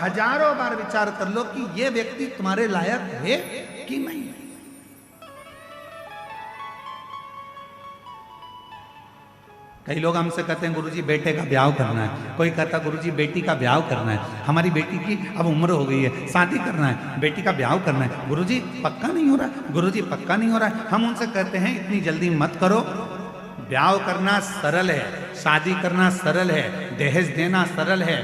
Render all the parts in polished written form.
हजारों बार विचार कर लो कि ये व्यक्ति तुम्हारे लायक है कि नहीं। कई लोग हमसे कहते हैं गुरुजी बेटे का ब्याह करना है, कोई कहता है गुरुजी बेटी का ब्याह करना है, हमारी बेटी की अब उम्र हो गई है, शादी करना है, बेटी का ब्याह करना है, गुरुजी पक्का नहीं हो रहा, गुरुजी पक्का नहीं हो रहा है। हम उनसे कहते हैं इतनी जल्दी मत करो, ब्याह करना सरल है, शादी करना सरल है, दहेज देना सरल है,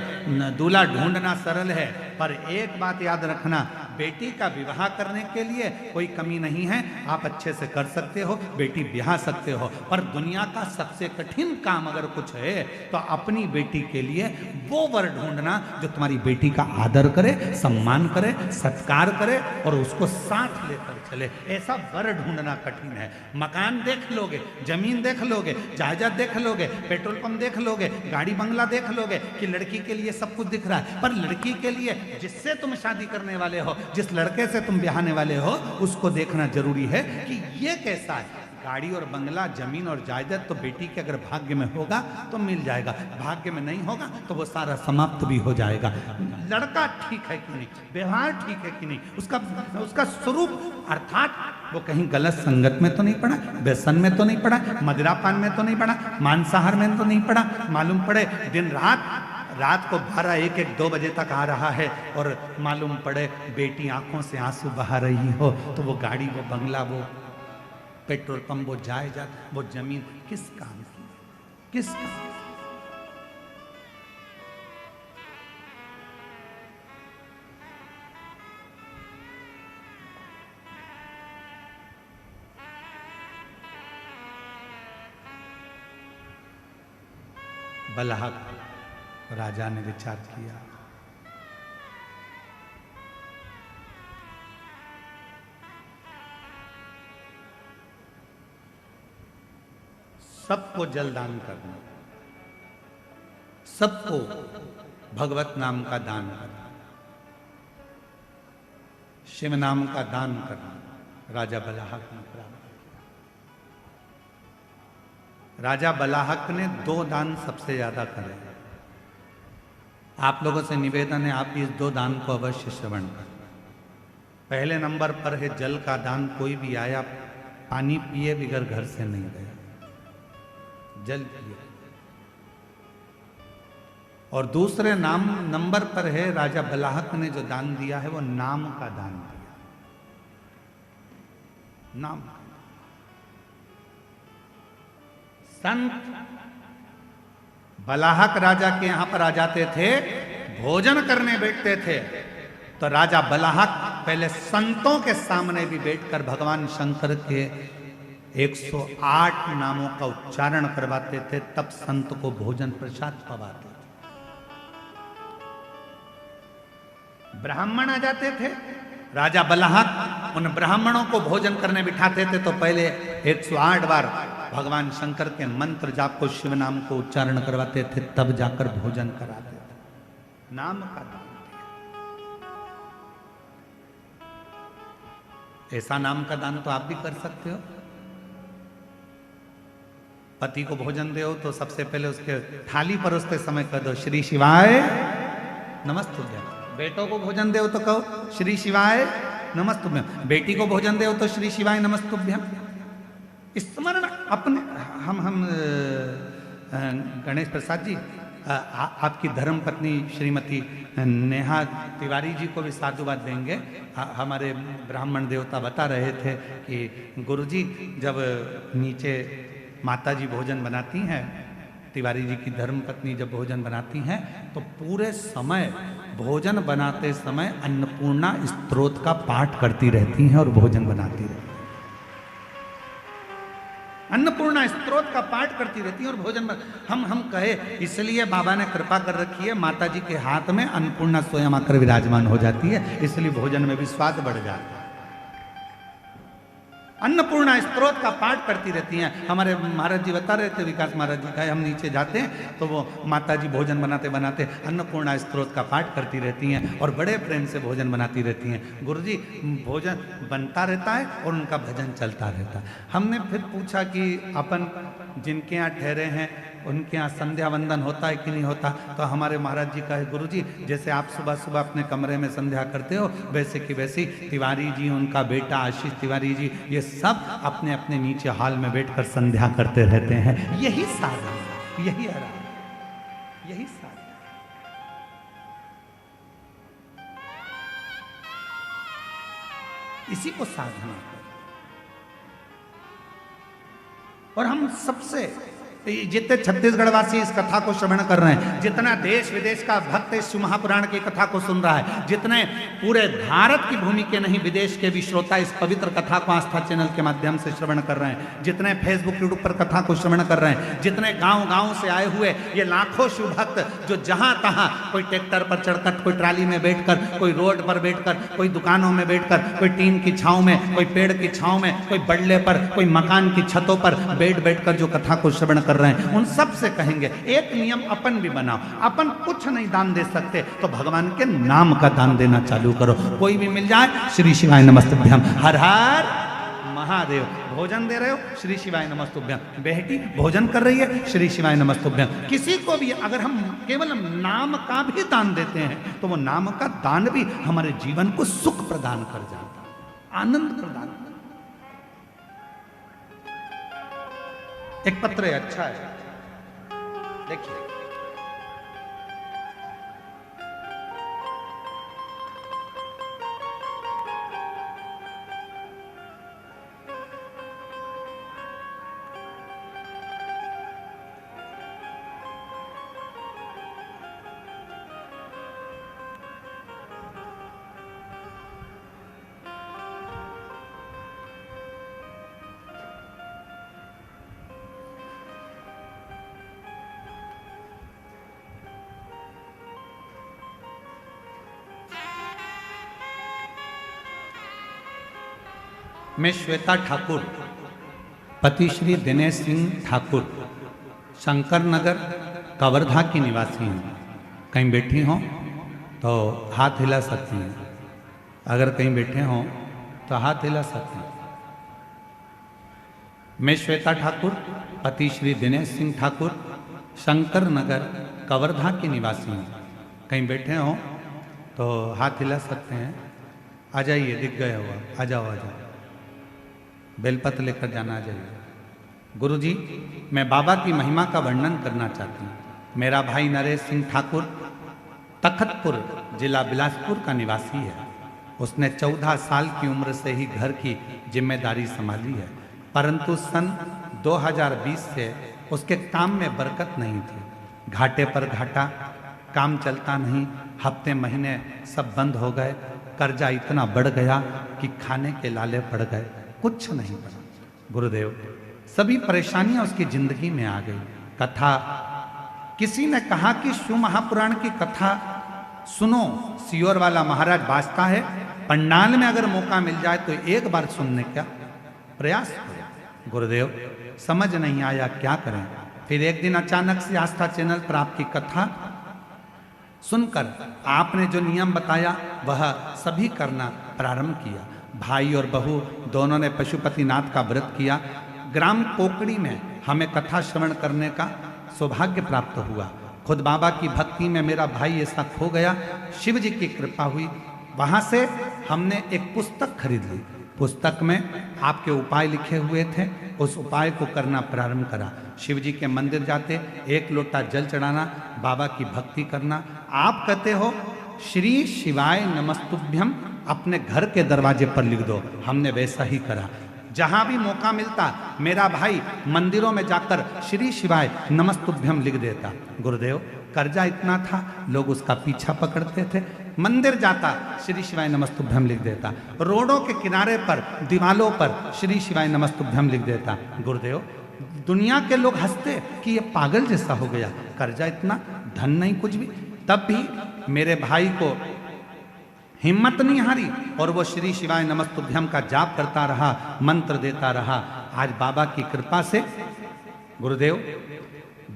दूल्हा ढूंढना सरल है, पर एक बात याद रखना, बेटी का विवाह करने के लिए कोई कमी नहीं है, आप अच्छे से कर सकते हो, बेटी ब्याह सकते हो, पर दुनिया का सबसे कठिन काम अगर कुछ है तो अपनी बेटी के लिए वो वर ढूंढना जो तुम्हारी बेटी का आदर करे, सम्मान करे, सत्कार करे और उसको साथ लेकर चले, ऐसा वर ढूंढना कठिन है। मकान देख लोगे, जमीन देख लोगे, जायदाद देख लोगे, पेट्रोल पंप देख लोगे, गाड़ी बंगला देख लोगे कि लड़की के लिए सब कुछ दिख रहा है, पर लड़की के लिए जिससे तुम शादी करने वाले हो, जिस लड़के से तुम ब्याहने वाले हो, उसको देखना जरूरी है कि ये कैसा है। गाड़ी और बंगला, जमीन और जायदाद तो बेटी के अगर भाग्य में होगा तो मिल जाएगा, भाग्य में नहीं होगा तो वो सारा समाप्त भी हो जाएगा। लड़का ठीक है कि नहीं, व्यवहार ठीक है कि नहीं, उसका स्वरूप अर्थात वो कहीं गलत संगत में तो नहीं पड़ा, व्यसन में तो नहीं पड़ा, मदिरापान में तो नहीं पड़ा, मांसाहार में तो नहीं पड़ा, मालूम पड़े दिन रात को 12, 1, 2 बजे तक आ रहा है और मालूम पड़े बेटी आंखों से आंसू बहा रही हो, तो वो गाड़ी, वो बंगला, वो पेट्रोल पंप, वो जायदाद, वो जमीन किस काम की, किस काम? बलहक राजा ने विचार किया, सबको जल दान करना, सबको भगवत नाम का दान करना, शिव नाम का दान करना राजा बलाहक ने प्राप्त किया। राजा बलाहक ने 2 दान सबसे ज्यादा करे। आप लोगों से निवेदन है, आप इस 2 दान को अवश्य श्रवण करें। पहले नंबर पर है जल का दान, कोई भी आया पानी पिए बगैर घर से नहीं गया, जल पिए। और दूसरे नंबर पर है राजा बलाहक ने जो दान दिया है वो नाम का दान दिया, नाम। संत बलाहक राजा के यहां पर आ जाते थे, भोजन करने बैठते थे, तो राजा बलाहक पहले संतों के सामने भी बैठकर भगवान शंकर के 108 नामों का उच्चारण करवाते थे, तब संत को भोजन प्रसाद पवाते थे। ब्राह्मण आ जाते थे, राजा बलाहक उन ब्राह्मणों को भोजन करने बिठाते थे, तो पहले 108 बार भगवान शंकर के मंत्र जाप को, शिव नाम को उच्चारण करवाते थे, तब जाकर भोजन कराते थे। नाम का दान दिया। ऐसा नाम का दान तो आप भी कर सकते हो। पति को भोजन दो तो सबसे पहले उसके थाली पर उसके समय कर दो श्री शिवाय नमस्तुभ्यं। बेटों को भोजन दो तो कहो श्री शिवाय नमस्तुभ्यं। बेटी को भोजन दो तो श्री शिवाय नमस्तुभ्यं। स्मरण अपने हम गणेश प्रसाद जी, आपकी धर्म पत्नी श्रीमती नेहा तिवारी जी को भी साधुवाद देंगे। हमारे ब्राह्मण देवता बता रहे थे कि गुरुजी जब नीचे माता जी भोजन बनाती हैं, तिवारी जी की धर्म पत्नी जब भोजन बनाती हैं, तो पूरे समय भोजन बनाते समय अन्नपूर्णा स्तोत्र का पाठ करती रहती हैं और भोजन बनाती रहती हैं। अन्नपूर्णा स्तोत्र का पाठ करती रहती है और भोजन हम कहे, इसलिए बाबा ने कृपा कर रखी है, माता जी के हाथ में अन्नपूर्णा स्वयं आकर विराजमान हो जाती है, इसलिए भोजन में भी स्वाद बढ़ जाता है। अन्नपूर्णा स्तोत्र का पाठ करती रहती हैं। हमारे महाराज जी बता रहे थे, विकास महाराज जी का, हम नीचे जाते हैं तो वो माता जी भोजन बनाते बनाते अन्नपूर्णा स्तोत्र का पाठ करती रहती हैं और बड़े प्रेम से भोजन बनाती रहती हैं। गुरुजी भोजन बनता रहता है और उनका भजन चलता रहता है। हमने फिर पूछा कि अपन जिनके यहाँ ठहरे हैं उनके यहाँ संध्या वंदन होता है कि नहीं होता? तो हमारे महाराज जी कहे गुरुजी जैसे आप सुबह सुबह अपने कमरे में संध्या करते हो वैसे की वैसी तिवारी जी, उनका बेटा आशीष तिवारी जी, ये सब अपने अपने नीचे हॉल में बैठकर संध्या करते रहते हैं। यही साधना, यही आराम, यही साधना। इसी को साधना। और हम सबसे जितने छत्तीसगढ़ वासी इस कथा को श्रवण कर रहे हैं, जितना देश विदेश का भक्त इस शिव महापुराण की कथा को सुन रहा है, जितने पूरे भारत की भूमि के नहीं विदेश के भी श्रोता इस पवित्र कथा को आस्था चैनल के माध्यम से श्रवण कर रहे हैं, जितने फेसबुक यूट्यूब पर कथा को श्रवण कर रहे हैं, जितने गांव गांव से आए हुए ये लाखों शिव भक्त जो जहां तहां, कोई ट्रैक्टर पर चढ़कर, कोई ट्राली में बैठकर, कोई रोड पर बैठकर, कोई दुकानों में बैठकर, कोई टीन की छांव में, कोई पेड़ की छांव में, कोई बल्ले पर, कोई मकान की छतों पर बैठकर जो कथा को श्रवण कर रहे हैं, उन सब से कहेंगे एक नियम अपन भी बनाओ। अपन कुछ नहीं दान दे सकते तो भगवान के नाम का दान देना चालू करो। कोई भी मिल जाए, श्री शिवाय नमस्तुभ्यम, हर हर महादेव। भोजन दे रहे हो, श्री शिवाय नमस्तुभ्यम। बेटी भोजन कर रही है, श्री शिवाय नमस्तुभ्यम। किसी को भी अगर हम केवल नाम का भी दान देते हैं तो वो नाम का दान भी हमारे जीवन को सुख प्रदान कर जाता है, आनंद प्रदान कर। एक पत्र है, अच्छा है, देखिए। मैं श्वेता ठाकुर, पति श्री दिनेश सिंह ठाकुर, शंकर नगर कवर्धा की निवासी हूँ। कहीं बैठी हों तो हाथ हिला सकती हैं, अगर कहीं बैठे हों तो हाथ हिला सकते हैं। मैं श्वेता ठाकुर, पति श्री दिनेश सिंह ठाकुर, शंकर नगर कवर्धा की निवासी हूँ। कहीं बैठे हों तो हाथ हिला सकते हैं। आ जाइए, दिख गया हुआ, आ जाओ आ जाओ। बेलपत्र लेकर जाना चाहिए। गुरुजी, मैं बाबा की महिमा का वर्णन करना चाहती हूँ। मेरा भाई नरेश सिंह ठाकुर तखतपुर जिला बिलासपुर का निवासी है। उसने 14 साल की उम्र से ही घर की जिम्मेदारी संभाली है, परंतु सन 2020 से उसके काम में बरकत नहीं थी। घाटे पर घाटा, काम चलता नहीं, हफ्ते महीने सब बंद हो गए। कर्जा इतना बढ़ गया कि खाने के लाले पड़ गए, कुछ नहीं बना। गुरुदेव, सभी परेशानियां उसकी जिंदगी में आ गई। कथा, किसी ने कहा कि शिव महापुराण की कथा सुनो, सियोर वाला महाराज बाजता है, पंडाल में अगर मौका मिल जाए तो एक बार सुनने का प्रयास करो। गुरुदेव, समझ नहीं आया, क्या करें। फिर एक दिन अचानक से आस्था चैनल पर आपकी कथा सुनकर आपने जो नियम बताया वह सभी करना प्रारंभ किया। भाई और बहू दोनों ने पशुपतिनाथ का व्रत किया। ग्राम कोकड़ी में हमें कथा श्रवण करने का सौभाग्य प्राप्त हुआ। खुद बाबा की भक्ति में मेरा भाई ऐसा खो गया, शिव जी की कृपा हुई। वहाँ से हमने एक पुस्तक खरीद ली। पुस्तक में आपके उपाय लिखे हुए थे, उस उपाय को करना प्रारंभ करा। शिव जी के मंदिर जाते, एक लोटा जल चढ़ाना, बाबा की भक्ति करना। आप कहते हो श्री शिवाय नमस्तुभ्यम अपने घर के दरवाजे पर लिख दो। हमने वैसा ही करा। जहां भी मौका मिलता मेरा भाई मंदिरों में जाकर श्री शिवाय नमस्तुभ्यम लिख देता। गुरुदेव, कर्जा इतना था, लोग उसका पीछा पकड़ते थे। मंदिर जाता, श्री शिवाय नमस्तुभ्यम लिख देता। रोडों के किनारे पर, दीवालों पर श्री शिवाय नमस्तुभ्यम लिख देता। गुरुदेव, दुनिया के लोग हंसते कि ये पागल जैसा हो गया, कर्जा इतना, धन नहीं कुछ भी। तब भी मेरे भाई को हिम्मत नहीं हारी और वो श्री शिवाय नमस्तुभ्यम का जाप करता रहा, मंत्र देता रहा। आज बाबा की कृपा से, गुरुदेव,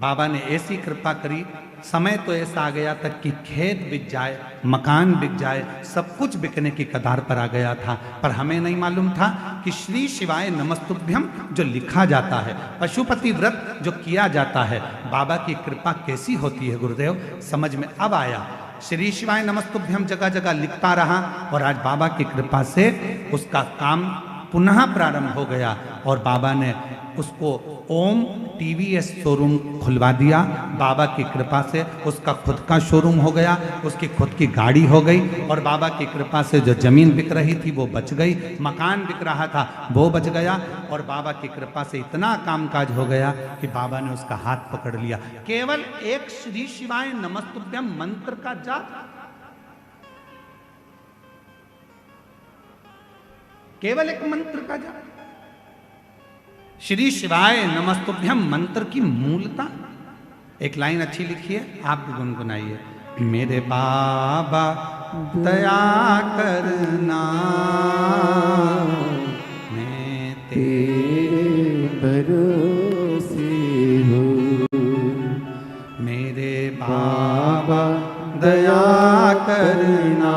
बाबा ने ऐसी कृपा करी समय तो ऐसा आ गया था कि खेत बिक जाए, मकान बिक जाए, सब कुछ बिकने की कगार पर आ गया था। पर हमें नहीं मालूम था कि श्री शिवाय नमस्तुभ्यम जो लिखा जाता है, पशुपति व्रत जो किया जाता है, बाबा की कृपा कैसी होती है गुरुदेव, समझ में अब आया। श्री शिवाय नमस्तुभ्यम जगह जगह लिखता रहा और आज बाबा की कृपा से उसका काम पुनः प्रारंभ हो गया और बाबा ने उसको ओम टीवीएस शोरूम खुलवा दिया। बाबा की कृपा से उसका खुद का शोरूम हो गया, उसकी खुद की गाड़ी हो गई और बाबा की कृपा से जो जमीन बिक रही थी वो बच गई, मकान बिक रहा था वो बच गया और बाबा की कृपा से इतना कामकाज हो गया कि बाबा ने उसका हाथ पकड़ लिया। केवल एक श्री शिवाय नमस्तुभ्यम मंत्र का जाप, केवल एक मंत्र का जाप। श्री शिवाय नमस्तुभ्यम मंत्र की मूलता, एक लाइन अच्छी लिखी है, आप भी गुनगुनाइए। मेरे बाबा दया करना, मैं तेरे भरोसे हूँ। मेरे बाबा दया करना,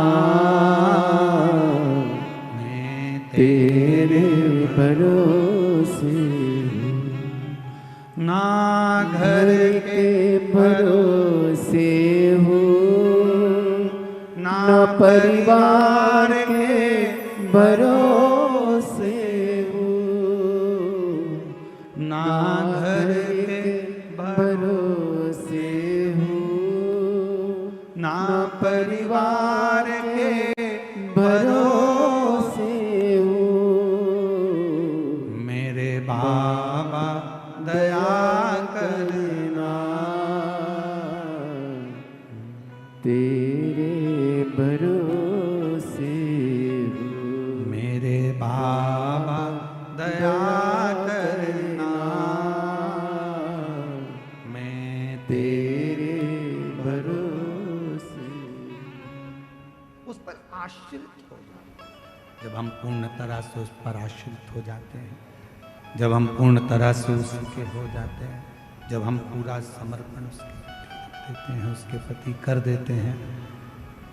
मैं तेरे भरोसे, ना घर के भरोसे हो, ना परिवार के भरोसे हो, ना घर के भरोसे हो, ना परिवार के भरोसे हो। मेरे बाबा दया करना, तेरे भरोसे हूँ। मेरे बाबा दया करना, मैं तेरे भरोसे। उस पर आश्रित हो जाते, जब हम पूर्ण तरह से उस पर आश्रित हो जाते हैं, जब हम पूर्ण तरह से उसके हो जाते हैं, जब हम पूरा समर्पण उसके देते हैं, उसके प्रति कर देते हैं,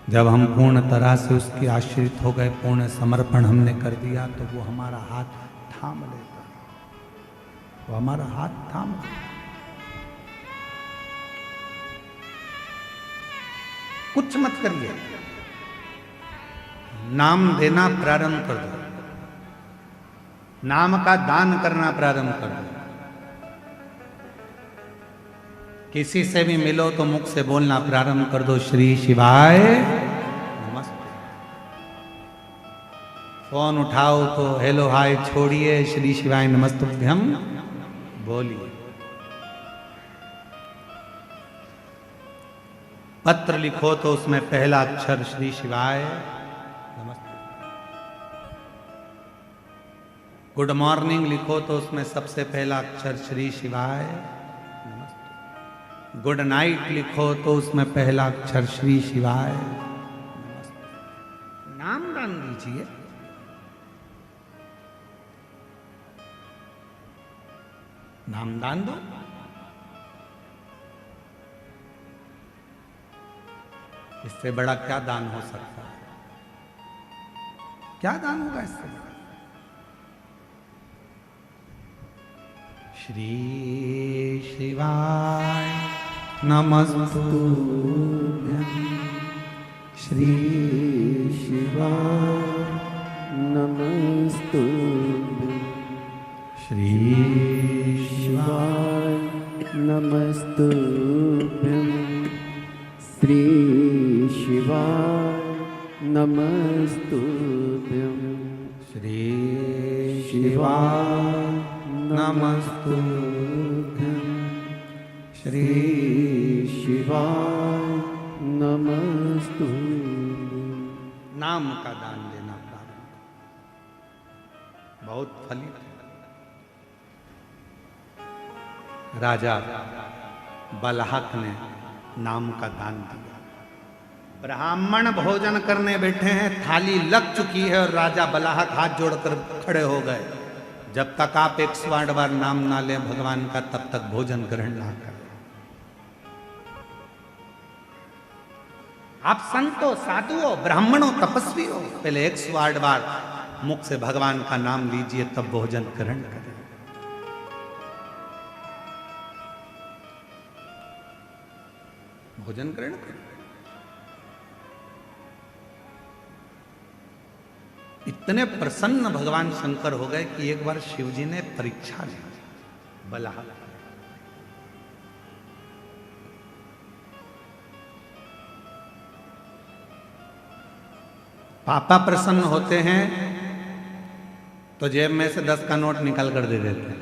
जब हम पूर्ण तरह से उसके आश्रित हो गए, पूर्ण समर्पण हमने कर दिया, तो वो हमारा हाथ थाम लेता है, वो हमारा हाथ थाम लेता है। कुछ मत करिए, नाम देना प्रारंभ कर दो, नाम का दान करना प्रारंभ कर दो। किसी से भी मिलो तो मुख से बोलना प्रारंभ कर दो, श्री शिवाय नमस्ते। फोन उठाओ तो हेलो हाय छोड़िए, श्री शिवाय नमस्तुभ्यम बोलिए। पत्र लिखो तो उसमें पहला अक्षर श्री शिवाय नमस्ते। गुड मॉर्निंग लिखो तो उसमें सबसे पहला अक्षर श्री शिवाय नमस्ते। गुड नाइट लिखो तो उसमें पहला अक्षर श्री शिवाय नमस्ते। नाम दान दीजिए, नाम दान दो। इससे बड़ा क्या दान हो सकता है? क्या दान होगा इससे बड़ा? श्री शिवाय नमस्तुभ्यं, श्री शिवाय नमस्तुभ्यं, श्री शिवाय नमस्तुभ्यं, श्री शिवाय नमस्तुभ्यं, श्री शिवाय नमस्तुभ्यं, श्री शिवाय नमस्तुभ्यं। नाम का दान देना प्रारंभ, बहुत फलित है। राजा बलहक ने नाम का दान दिया। ब्राह्मण भोजन करने बैठे हैं, थाली लग चुकी है और राजा बलहक हाथ जोड़कर खड़े हो गए, जब तक आप 108 बार नाम ना लें भगवान का, तब तक भोजन ग्रहण ना करें। आप संत हो, साधु हो, ब्राह्मण हो, तपस्वी हो, पहले 108 बार मुख से भगवान का नाम लीजिए, तब भोजन ग्रहण करें। भोजन ग्रहण करें। इतने प्रसन्न भगवान शंकर हो गए कि एक बार शिवजी ने परीक्षा ली बलहा। पापा प्रसन्न होते हैं तो जेब में से 10 का नोट निकाल कर दे देते हैं।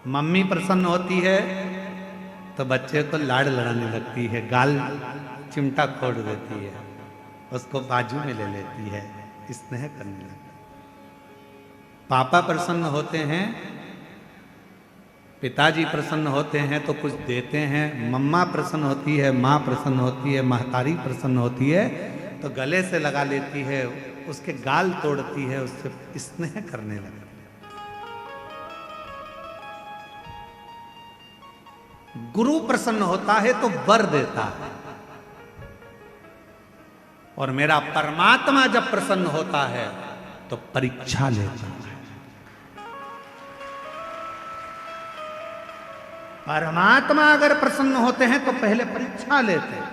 मम्मी प्रसन्न होती है तो बच्चे को लाड़ लड़ाने लगती है, गाल चिमटा खोड़ देती है, उसको बाजू में ले लेती है, स्नेह करने लगती है। पापा प्रसन्न होते हैं, पिताजी प्रसन्न होते हैं तो कुछ देते हैं। मम्मा प्रसन्न होती है, माँ प्रसन्न होती है, महतारी प्रसन्न होती है तो गले से लगा लेती है, उसके गाल तोड़ती है, उससे स्नेह करने लगती है। गुरु प्रसन्न होता है तो वर देता है, और मेरा परमात्मा जब प्रसन्न होता है तो परीक्षा लेता है। परमात्मा अगर प्रसन्न होते हैं तो पहले परीक्षा लेते हैं।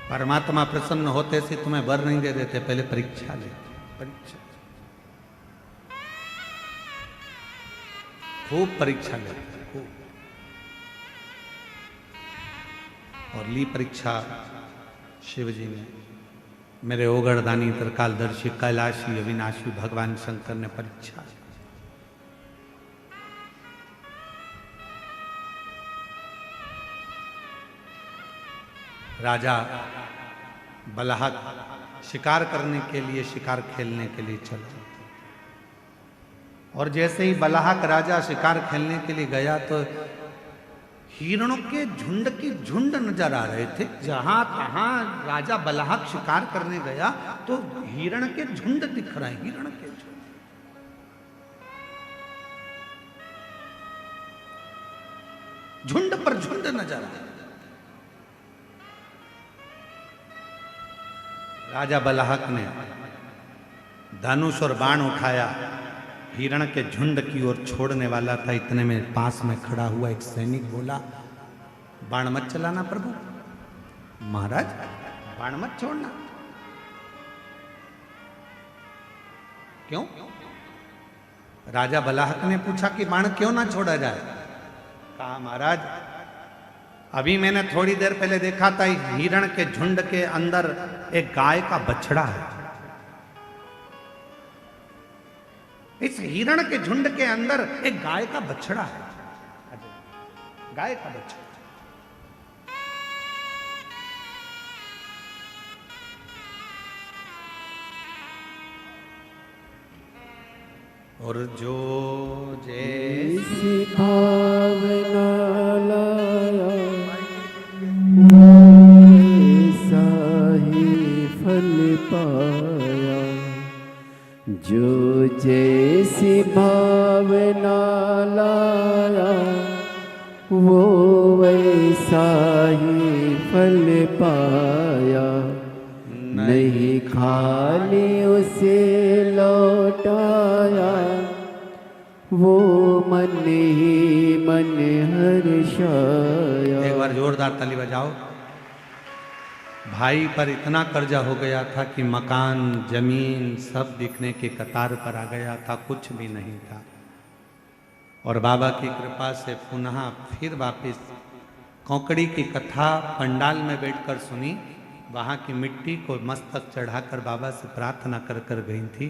परमात्मा प्रसन्न होते से तुम्हें वर नहीं दे देते, पहले परीक्षा लेते। परीक्षा, खूब परीक्षा लेते, खूब। और ली परीक्षा शिव जी ने, मेरे ओगरदानी त्रिकालदर्शी कैलाशी अविनाशी भगवान शंकर ने परीक्षा। राजा बलहक शिकार करने के लिए, शिकार खेलने के लिए चला, और जैसे ही बलहक राजा शिकार खेलने के लिए गया तो हिरणों के झुंड की झुंड नजर आ रहे थे। जहां तहां राजा बलहक शिकार करने गया तो हिरण के झुंड दिख रहे हैं, हिरण के झुंड। झुंड पर झुंड नजर आ रहे। राजा बलहक ने धनुष और बाण उठाया, हिरण के झुंड की ओर छोड़ने वाला था। इतने में पास में खड़ा हुआ एक सैनिक बोला, बाण मत चलाना प्रभु। महाराज, बाण मत छोड़ना। क्यों? राजा बलहक ने पूछा कि बाण क्यों ना छोड़ा जाए। कहा, महाराज, अभी मैंने थोड़ी देर पहले देखा था हिरण के झुंड के अंदर एक गाय का बछड़ा है। इस हिरण के झुंड के अंदर एक गाय का बछड़ा है, गाय का बछड़ा। और जो जैसी भावना लाया वैसा ही फल पाया। जो जैसी भावना लाया वो वैसा ही फल पाया। नहीं खाली उसे लौटाया वो मन ही मन हर्षाया। एक बार जोरदार ताली बजाओ। भाई पर इतना कर्जा हो गया था कि मकान जमीन सब बिकने के कतार पर आ गया था, कुछ भी नहीं था। और बाबा की कृपा से पुनः फिर वापस कौकड़ी की कथा पंडाल में बैठकर सुनी। वहाँ की मिट्टी को मस्तक चढ़ाकर बाबा से प्रार्थना कर कर गई थी।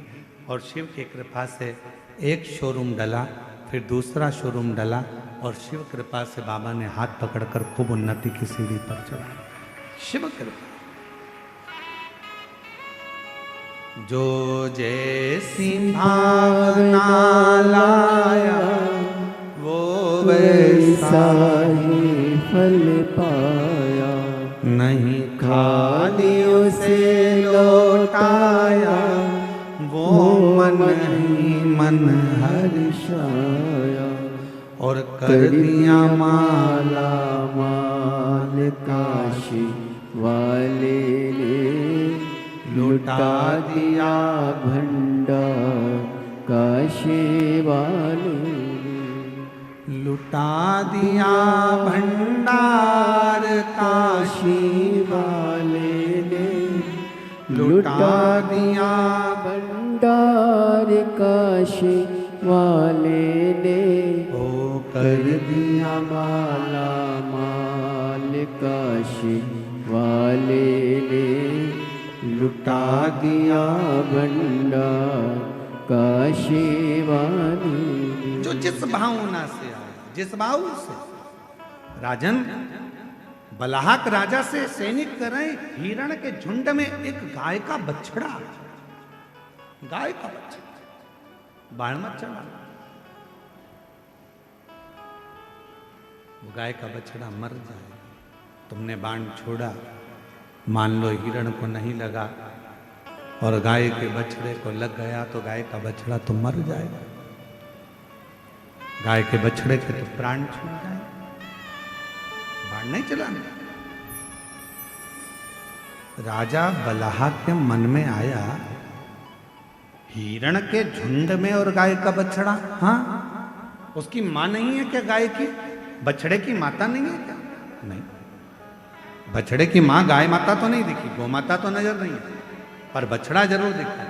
और शिव की कृपा से एक शोरूम डला, फिर दूसरा शोरूम डला, और शिव कृपा से बाबा ने हाथ पकड़कर खूब उन्नति की सीढ़ी पर चढ़ाई। शिव कृपा। जो जैसी भावना लाया वो वैसा ही फल पाया। नहीं खाली उसे लौटाया वो मन ही मन हर्षाया। और कर दिया माला माल काशी वाले ने लुटा दिया भंडार काशी वाले ने लुटा दिया भंडार काशी वाले ने लुटा दिया भंडार काशी वाले ने ओ कर दिया माला माल काशी वाले ने लुटा दिया भंडार काशी वाले ने। जो जिस भावना से आया, जिस भाव से राजन बलाहक राजा से सैनिक कर रहे हिरण के झुंड में एक गाय का बछड़ा, गाय का बछड़ा बाण मत चला, वो गाय का बछड़ा मर जाए, तुमने बाण छोड़ा, मान लो हिरण को नहीं लगा और गाय के बछड़े को लग गया तो गाय का बछड़ा तो मर जाएगा, गाय के बछड़े के तो प्राण छूट जाए, बाण नहीं चलाने। राजा बलाहा के मन में आया हिरण के झुंड में और गाय का बछड़ा, हाँ उसकी मां नहीं है क्या गाय की, बछड़े की माता नहीं है क्या? नहीं, बछड़े की मां गाय माता तो नहीं दिखी, गौ माता तो नजर नहीं है, पर बछड़ा जरूर दिखता है।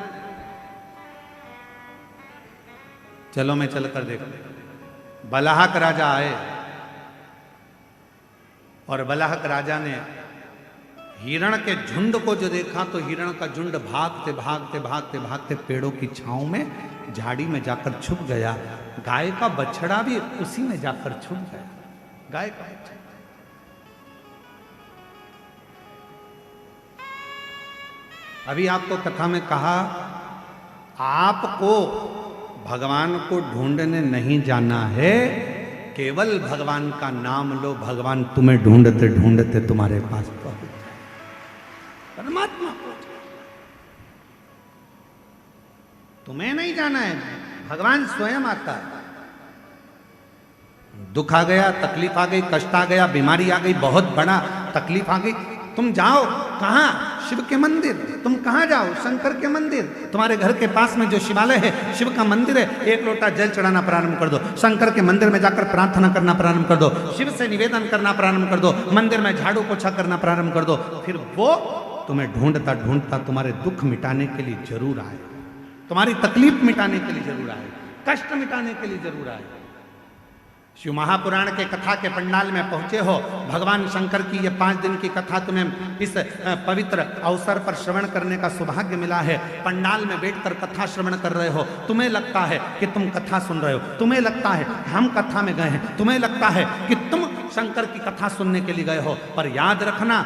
चलो मैं चलकर देखो। बलाहक राजा आए और बलाहक राजा ने हिरण के झुंड को जो देखा तो हिरण का झुंड भागते भागते भागते भागते पेड़ों की छांव में झाड़ी में जाकर छुप गया, गाय का बछड़ा भी उसी में जाकर छुप गया, गाय का बछड़ा। अभी आपको कथा में कहा आपको भगवान को ढूंढने नहीं जाना है, केवल भगवान का नाम लो, भगवान तुम्हें ढूंढते ढूंढते तुम्हारे पास पहुंच जाए, परमात्मा पहुंच जाए। तुम्हें नहीं जाना है, भगवान स्वयं आता है। दुख आ गया, तकलीफ आ गई, कष्ट आ गया, बीमारी आ गई, बहुत बड़ा तकलीफ आ गई, तुम जाओ कहां? शिव के मंदिर। तुम कहां जाओ? शंकर के मंदिर। तुम्हारे घर के पास में जो शिवालय है, शिव का मंदिर है, एक लोटा जल चढ़ाना प्रारंभ कर दो, शंकर के मंदिर में जाकर प्रार्थना करना प्रारंभ कर दो, शिव से निवेदन करना प्रारंभ कर दो, मंदिर में झाड़ू पोछा करना प्रारंभ कर दो, फिर वो तुम्हें ढूंढता ढूंढता तुम्हारे दुख मिटाने के लिए जरूर आए, तुम्हारी तकलीफ मिटाने के लिए जरूर आए, कष्ट मिटाने के लिए जरूर आए। शिव महापुराण के कथा के पंडाल में पहुंचे हो, भगवान शंकर की ये 5 दिन की कथा तुम्हें इस पवित्र अवसर पर श्रवण करने का सौभाग्य मिला है। पंडाल में बैठकर कथा श्रवण कर रहे हो, तुम्हें लगता है कि तुम कथा सुन रहे हो, तुम्हें लगता है हम कथा में गए हैं, तुम्हें लगता है कि तुम शंकर की कथा सुनने के लिए गए हो, पर याद रखना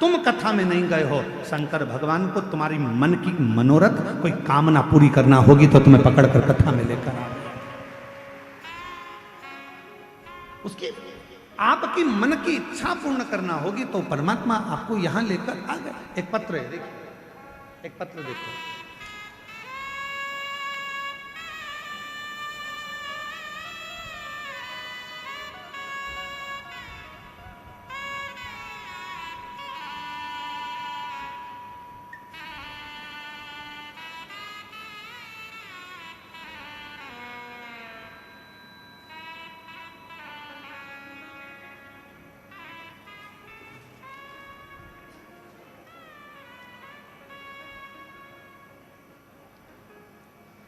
तुम कथा में नहीं गए हो, शंकर भगवान को तुम्हारी मन की मनोरथ कोई कामना पूरी करना होगी तो तुम्हें पकड़कर कथा में लेकर आओ। उसकी आपकी मन की इच्छा पूर्ण करना होगी तो परमात्मा आपको यहां लेकर आ गए। एक पत्र है, देखिए, एक पत्र देखो।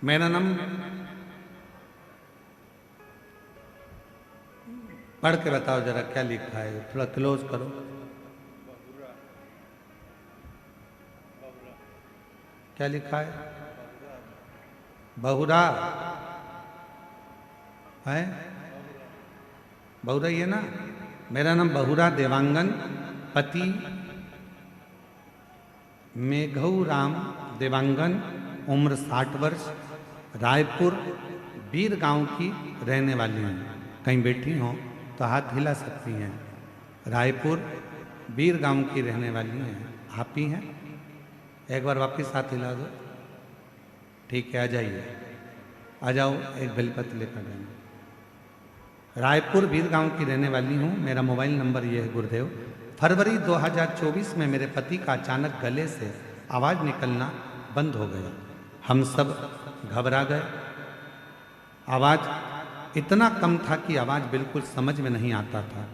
मेरा नाम पढ़ के बताओ जरा क्या लिखा है, थोड़ा क्लोज करो। क्या लिखा है? बहुरा है, बहुरा ये ना। मेरा नाम बहुरा देवांगन, पति मेघऊ राम देवांगन, उम्र 60 वर्ष, रायपुर बीर गांव की रहने वाली हैं। कहीं बैठी हों तो हाथ हिला सकती हैं। रायपुर बीर गांव की रहने वाली हैं। आप ही हैं? एक बार वापस हाथ हिला दो। ठीक है, आ जाइए, आ जाओ, एक बेलपत्र लेकर जाना। रायपुर वीर गांव की रहने वाली हूँ। मेरा मोबाइल नंबर ये है गुरुदेव। फरवरी 2024 में मेरे पति का अचानक गले से आवाज़ निकलना बंद हो गया। हम सब घबरा गए। आवाज़ इतना कम था कि आवाज़ बिल्कुल समझ में नहीं आता था।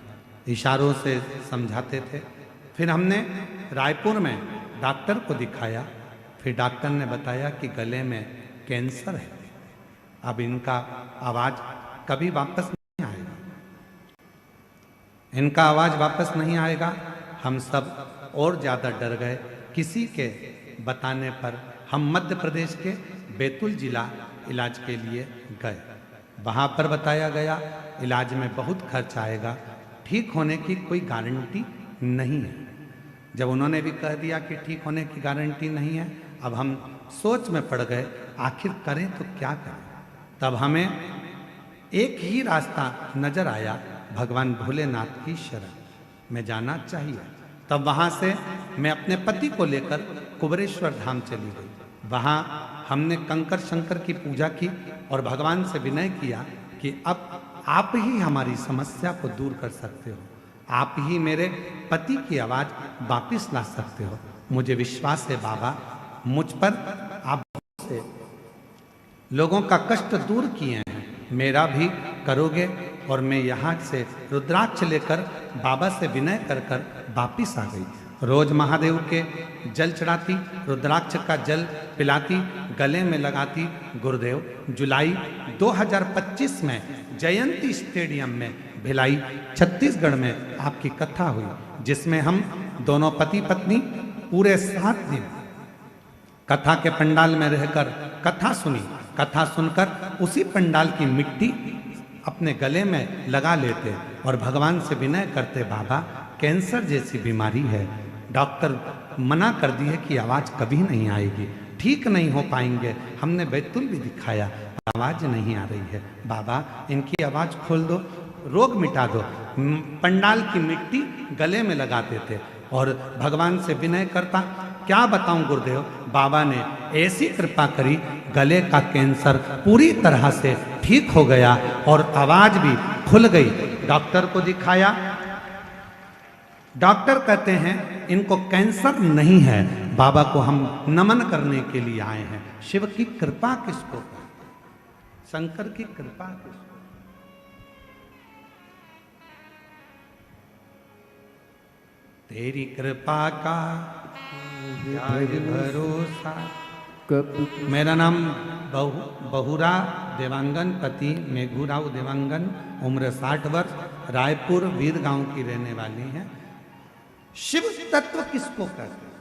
इशारों से समझाते थे। फिर हमने रायपुर में डॉक्टर को दिखाया। फिर डॉक्टर ने बताया कि गले में कैंसर है। अब इनका आवाज़ कभी वापस नहीं आएगा। इनका आवाज़ वापस नहीं आएगा। हम सब और ज़्यादा डर गए। किसी के बताने पर हम मध्य प्रदेश के बैतूल जिला इलाज के लिए गए। वहाँ पर बताया गया इलाज में बहुत खर्च आएगा, ठीक होने की कोई गारंटी नहीं है। जब उन्होंने भी कह दिया कि ठीक होने की गारंटी नहीं है, अब हम सोच में पड़ गए आखिर करें तो क्या करें। तब हमें एक ही रास्ता नजर आया, भगवान भोलेनाथ की शरण में जाना चाहिए। तब वहाँ से मैं अपने पति को लेकर कुबेरेश्वर धाम चली गई। वहाँ हमने कंकर शंकर की पूजा की और भगवान से विनय किया कि अब आप ही हमारी समस्या को दूर कर सकते हो, आप ही मेरे पति की आवाज़ वापिस ला सकते हो। मुझे विश्वास है बाबा, मुझ पर आप से लोगों का कष्ट दूर किए हैं, मेरा भी करोगे। और मैं यहाँ से रुद्राक्ष लेकर बाबा से विनय कर कर वापिस आ गई। रोज महादेव के जल चढ़ाती, रुद्राक्ष का जल पिलाती, गले में लगाती। गुरुदेव जुलाई 2025 में जयंती स्टेडियम में भिलाई छत्तीसगढ़ में आपकी कथा हुई, जिसमें हम दोनों पति पत्नी पूरे 7 दिन कथा के पंडाल में रहकर कथा सुनी। कथा सुनकर उसी पंडाल की मिट्टी अपने गले में लगा लेते और भगवान से विनय करते, बाबा कैंसर जैसी बीमारी है, डॉक्टर मना कर दी है कि आवाज़ कभी नहीं आएगी, ठीक नहीं हो पाएंगे। हमने बैतूल भी दिखाया, आवाज़ नहीं आ रही है। बाबा इनकी आवाज़ खोल दो, रोग मिटा दो। पंडाल की मिट्टी गले में लगाते थे और भगवान से विनय करता। क्या बताऊं गुरुदेव, बाबा ने ऐसी कृपा करी, गले का कैंसर पूरी तरह से ठीक हो गया और आवाज़ भी खुल गई। डॉक्टर को दिखाया, डॉक्टर कहते हैं इनको कैंसर नहीं है। बाबा को हम नमन करने के लिए आए हैं। शिव की कृपा किसको कहते हैं? शंकर की कृपा किसको? तेरी कृपा का भरोसा। मेरा नाम बहुरा देवांगन, पति मेघूराव देवांगन, उम्र 60 वर्ष, रायपुर वीर गांव की रहने वाली हैं। शिव तत्व किसको कहते हैं?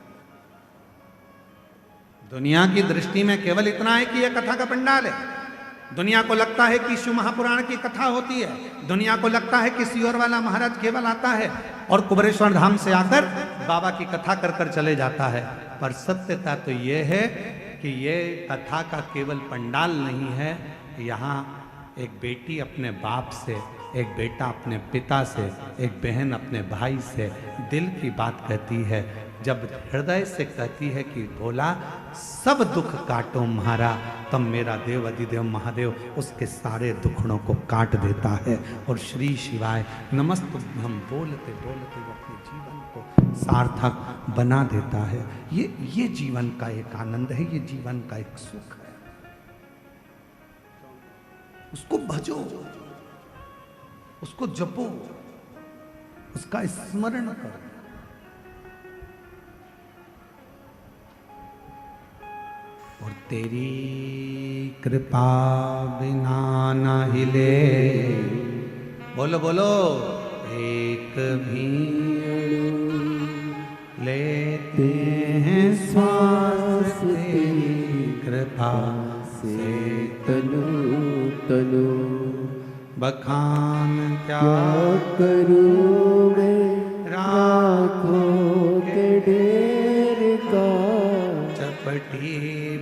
दुनिया की दृष्टि में केवल इतना है कि यह कथा का पंडाल है। दुनिया को लगता है कि शिव महापुराण की कथा होती है। दुनिया को लगता है कि सियोर वाला महाराज केवल आता है और कुबेरेश्वर धाम से आकर बाबा की कथा कर कर चले जाता है। पर सत्यता तो ये है कि ये कथा का केवल पंडाल नहीं है। यहाँ एक बेटी अपने बाप से, एक बेटा अपने पिता से, एक बहन अपने भाई से दिल की बात कहती है। जब हृदय से कहती है कि भोला सब दुख काटो म्हारा, तब मेरा देव अधिदेव महादेव उसके सारे दुखड़ों को काट देता है और श्री शिवाय नमस्तुभ्यं बोलते बोलते वो अपने जीवन को सार्थक बना देता है। ये जीवन का एक आनंद है, ये जीवन का एक सुख है। उसको भजो, उसको जपो, उसका स्मरण करो। और तेरी कृपा बिना न हिले, बोलो बोलो, एक भी लेते हैं श्वास तेरी कृपा से तनु तनु। बखान क्या करूं मैं राखों के ढेर का, चपटी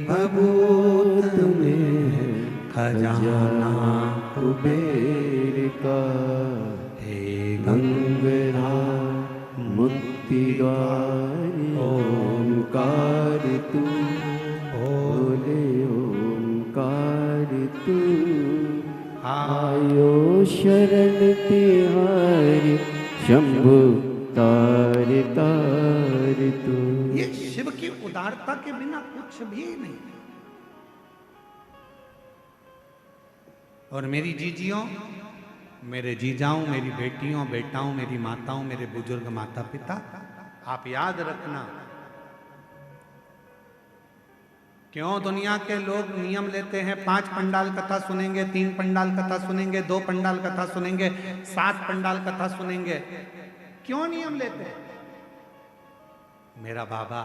भभूत में खजाना कुबेर का। हे गंगरा मुक्ति द्वारी ओंकार तू, बोले ओंकार तू। आयो शरण शंभु तार तार तू। ये शिव की उदारता के बिना कुछ भी नहीं। और मेरी जीजियों, मेरे जीजाओं, मेरी बेटियों बेटाओं, मेरी माताओं, मेरे बुजुर्ग माता पिता, आप याद रखना, क्यों दुनिया के लोग नियम लेते हैं 5 पंडाल कथा सुनेंगे, 3 पंडाल कथा सुनेंगे, 2 पंडाल कथा सुनेंगे, 7 पंडाल कथा सुनेंगे, क्यों नियम लेते हैं? मेरा बाबा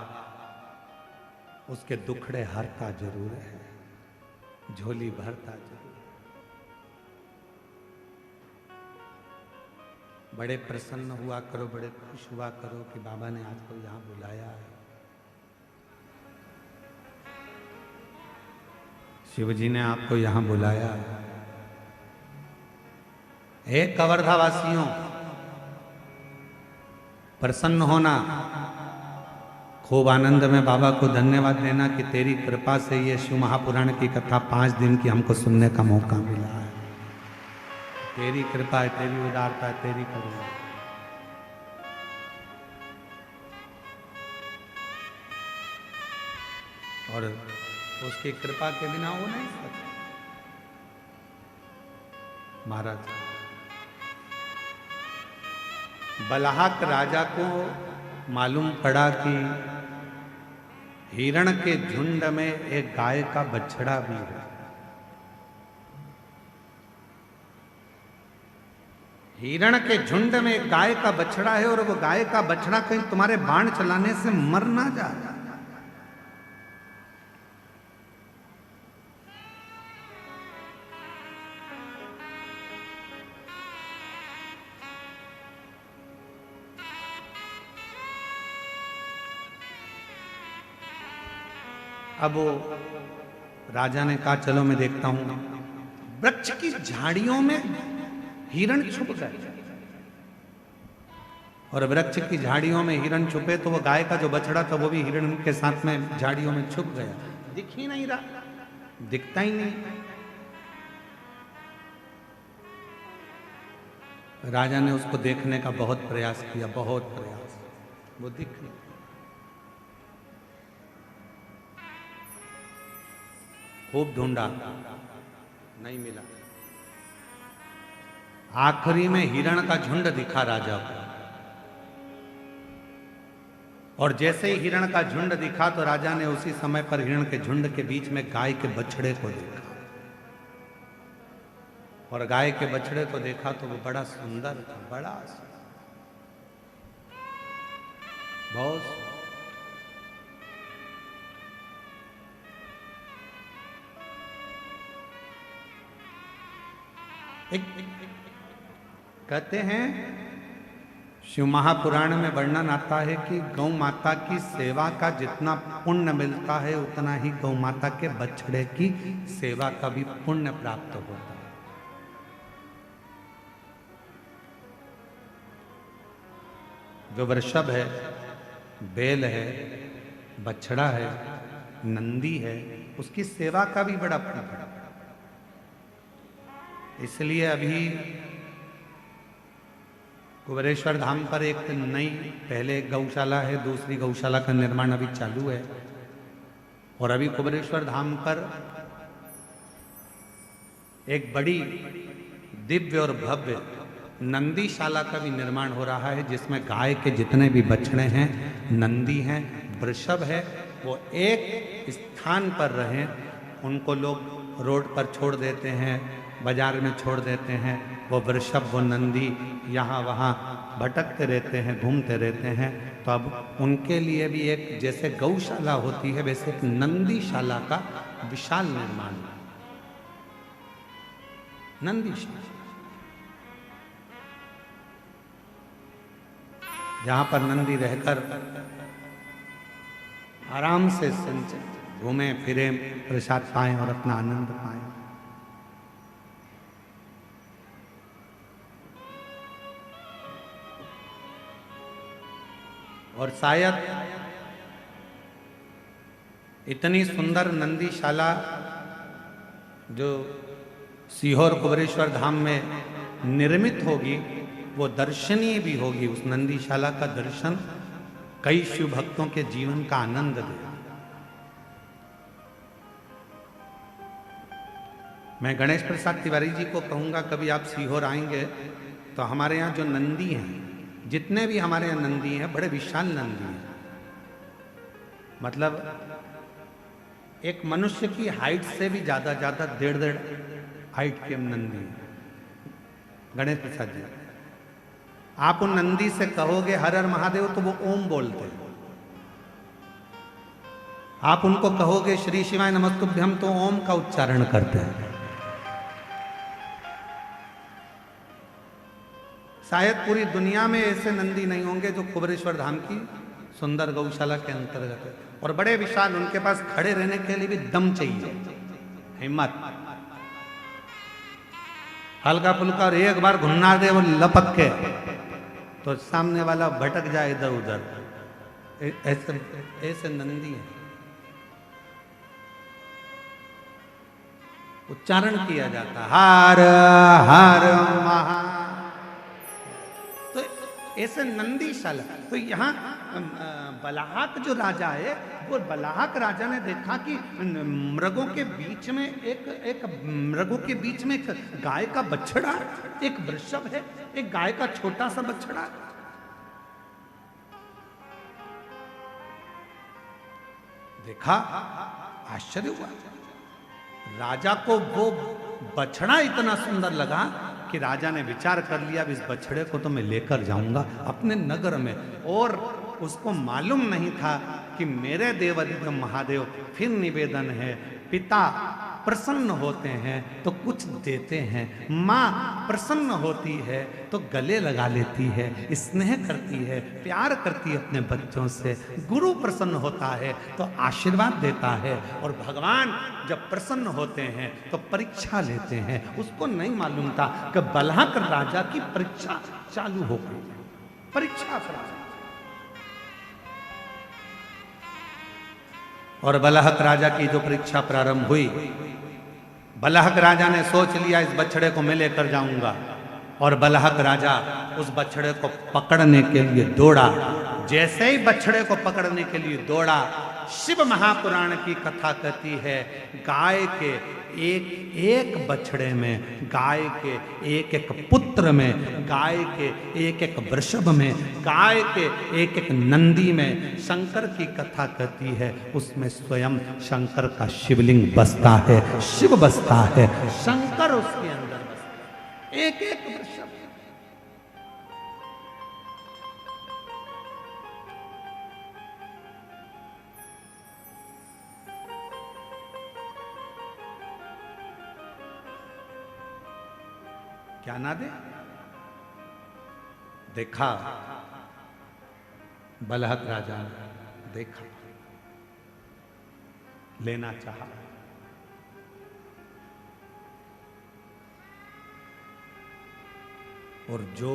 उसके दुखड़े हरता जरूर है, झोली भरता जरूर। बड़े प्रसन्न हुआ करो, बड़े खुश हुआ करो कि बाबा ने आपको यहां बुलाया है। शिव जी ने आपको यहां बुलाया है। हे कवर्धा वासियों, प्रसन्न होना, खूब आनंद में बाबा को धन्यवाद देना कि तेरी कृपा से ये शिव महापुराण की कथा 5 दिन की हमको सुनने का मौका मिला है। तेरी कृपा है, तेरी उदारता है, तेरी करुणा। और उसकी कृपा के बिना हो नहीं सकता। महाराज, बलहाक राजा को मालूम पड़ा कि हिरण के झुंड में एक गाय का बछड़ा भी है। हिरण के झुंड में एक गाय का बछड़ा है और वो गाय का बछड़ा कहीं तुम्हारे बाण चलाने से मर ना जाए। अब वो राजा ने कहा चलो मैं देखता हूं। वृक्ष की झाड़ियों में हिरण छुप गए और वृक्ष की झाड़ियों में हिरण छुपे तो वो गाय का जो बछड़ा था वो भी हिरण के साथ में झाड़ियों में छुप गया। दिख ही नहीं रहा, दिखता ही नहीं। राजा ने उसको देखने का बहुत प्रयास किया, बहुत प्रयास, वो दिख नहीं। खूब ढूंढा, नहीं मिला। आखिरी में हिरण का झुंड दिखा राजा को और जैसे ही हिरण का झुंड दिखा तो राजा ने उसी समय पर हिरण के झुंड के बीच में गाय के बछड़े को देखा। और गाय के बछड़े को देखा तो वो बड़ा सुंदर था, बड़ा सुंदर, बहुत। कहते हैं शिव महापुराण में वर्णन आता है कि गौ माता की सेवा का जितना पुण्य मिलता है उतना ही गौ माता के बछड़े की सेवा का भी पुण्य प्राप्त होता है। जो वृषभ है, बैल है, बछड़ा है, नंदी है, उसकी सेवा का भी बड़ा पुण्य है। इसलिए अभी कुबेरेश्वर धाम पर एक नई, पहले एक गौशाला है, दूसरी गौशाला का निर्माण अभी चालू है और अभी कुबेरेश्वर धाम पर एक बड़ी दिव्य और भव्य नंदीशाला का भी निर्माण हो रहा है जिसमें गाय के जितने भी बछड़े हैं, नंदी हैं, वृषभ है, वो एक स्थान पर रहें। उनको लोग रोड पर छोड़ देते हैं, बाजार में छोड़ देते हैं। वो वृषभ, वो नंदी यहाँ वहाँ भटकते रहते हैं, घूमते रहते हैं। तो अब उनके लिए भी एक, जैसे गौशाला होती है वैसे एक नंदीशाला का विशाल निर्माण, नंदीशाला, जहाँ पर नंदी रहकर आराम से घूमें फिरें, प्रसाद पाएं और अपना आनंद पाएं। और शायद इतनी सुंदर नंदीशाला जो सीहोर कुबेरेश्वर धाम में निर्मित होगी वो दर्शनीय भी होगी। उस नंदीशाला का दर्शन कई शिव भक्तों के जीवन का आनंद दे। मैं गणेश प्रसाद तिवारी जी को कहूंगा, कभी आप सीहोर आएंगे तो हमारे यहाँ जो नंदी हैं, जितने भी हमारे यहाँ नंदी हैं, बड़े विशाल नंदी हैं। मतलब एक मनुष्य की हाइट से भी ज्यादा 1.5 हाइट के नंदी हैं। गणेश प्रसाद जी, आप उन नंदी से कहोगे हर हर महादेव तो वो ओम बोलते हैं। आप उनको कहोगे श्री शिवाय नमस्तुभ्यम तो ओम का उच्चारण करते हैं। शायद पूरी दुनिया में ऐसे नंदी नहीं होंगे जो कुबेरेश्वर धाम की सुंदर गौशाला के अंतर्गत है। और बड़े विशाल, उनके पास खड़े रहने के लिए भी दम चाहिए, हिम्मत। हल्का फुल्का और एक बार घुन्ना दे वो लपक के तो सामने वाला भटक जाए इधर उधर। ऐसे ऐसे नंदी है। उच्चारण किया जाता हर हर महा, तो ऐसे नंदीशाला। तो यहाँ बलाहक जो राजा है, वो बलाहक राजा ने देखा कि मृगों के बीच में एक मृगों के बीच में एक गाय का बछड़ा, एक वृषभ है, एक गाय का छोटा सा बछड़ा। देखा, आश्चर्य हुआ। राजा को वो बछड़ा इतना सुंदर लगा कि राजा ने विचार कर लिया, इस बछड़े को तो मैं लेकर जाऊंगा अपने नगर में। और उसको मालूम नहीं था कि मेरे देवादिदेव महादेव फिर निवेदन है, पिता प्रसन्न होते हैं तो कुछ देते हैं, माँ प्रसन्न होती है तो गले लगा लेती है, स्नेह करती है, प्यार करती है अपने बच्चों से, गुरु प्रसन्न होता है तो आशीर्वाद देता है, और भगवान जब प्रसन्न होते हैं तो परीक्षा लेते हैं। उसको नहीं मालूम था कि बलहक राजा की परीक्षा चालू हो गई। परीक्षा राजा और बलहक राजा की जो परीक्षा प्रारंभ हुई, बलहक राजा ने सोच लिया इस बछड़े को मैं लेकर जाऊंगा। और बलहक राजा उस बछड़े को पकड़ने के लिए दौड़ा। जैसे ही बछड़े को पकड़ने के लिए दौड़ा, शिव महापुराण की कथा कहती है, गाय के एक एक बछड़े में, गाय के एक एक पुत्र में, गाय के एक एक वृषभ में, गाय के एक एक नंदी में शंकर की कथा कहती है। उसमें स्वयं शंकर का शिवलिंग बसता है, शिव बसता है, शंकर उसके अंदर बसता है, एक एक वृषभ। क्या ना दे? देखा, बलहक राजा ने देखा, लेना चाहा, और जो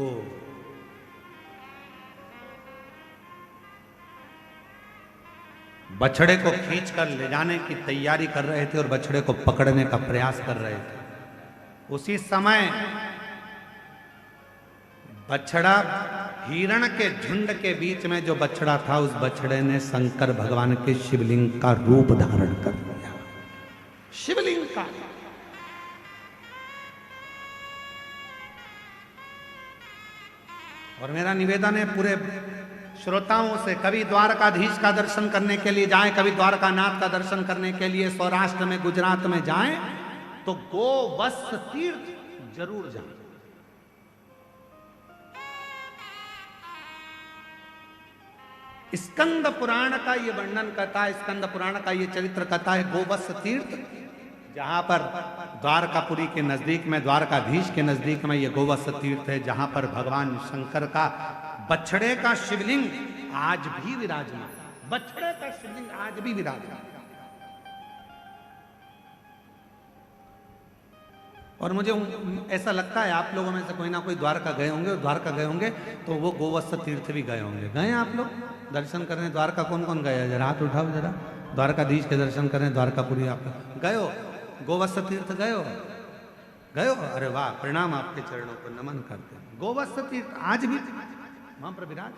बछड़े को खींचकर ले जाने की तैयारी कर रहे थे और बछड़े को पकड़ने का प्रयास कर रहे थे, उसी समय बछड़ा, हिरण के झुंड के बीच में जो बछड़ा था, उस बछड़े ने शंकर भगवान के शिवलिंग का रूप धारण कर लिया। शिवलिंग का। और मेरा निवेदन है पूरे श्रोताओं से, कभी द्वारकाधीश का दर्शन करने के लिए जाएं, कभी द्वारकानाथ का दर्शन करने के लिए सौराष्ट्र में, गुजरात में जाएं, तो गोवत्स तीर्थ जरूर जाएं। स्कंद पुराण का ये वर्णन करता है, स्कंद पुराण का ये चरित्र कहता है, गोवत्स तीर्थ, जहां पर द्वारकापुरी के नजदीक में, द्वारकाधीश के नजदीक में ये गोवत्स तीर्थ है, जहां पर भगवान शंकर का बछड़े का शिवलिंग आज भी विराजमान, बछड़े का शिवलिंग आज भी विराजमान। और मुझे ऐसा लगता है आप लोगों में से कोई ना कोई द्वारका गए होंगे, और द्वारका गए होंगे तो वो गोवत्स तीर्थ भी गए होंगे। गए आप लोग दर्शन करने? द्वारका कौन कौन गए? जरा हाथ उठाओ जरा। द्वारकाधीश के दर्शन करें, द्वारकापुरी आप गए हो? गोवत्स तीर्थ गए हो? गयो, अरे वाह, प्रणाम आपके चरणों को नमन करते हैं। गोवत्स तीर्थ आज भी वहां पर विराज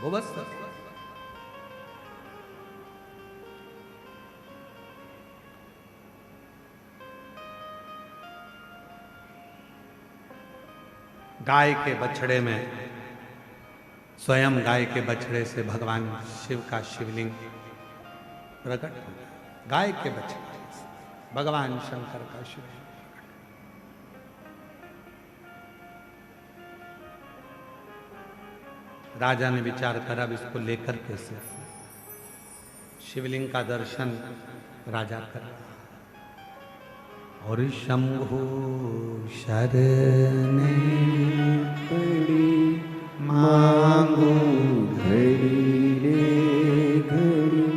गोवत्स। गाय के बछड़े में, स्वयं गाय के बछड़े से भगवान शिव का शिवलिंग प्रकट हो गया। गाय के बछड़े से भगवान शंकर का शिवलिंग। राजा ने विचार करा अब इसको लेकर कैसे, शिवलिंग का दर्शन राजा कर, और शंभु शरणे पड़ी मांगू घड़ी रे घड़ी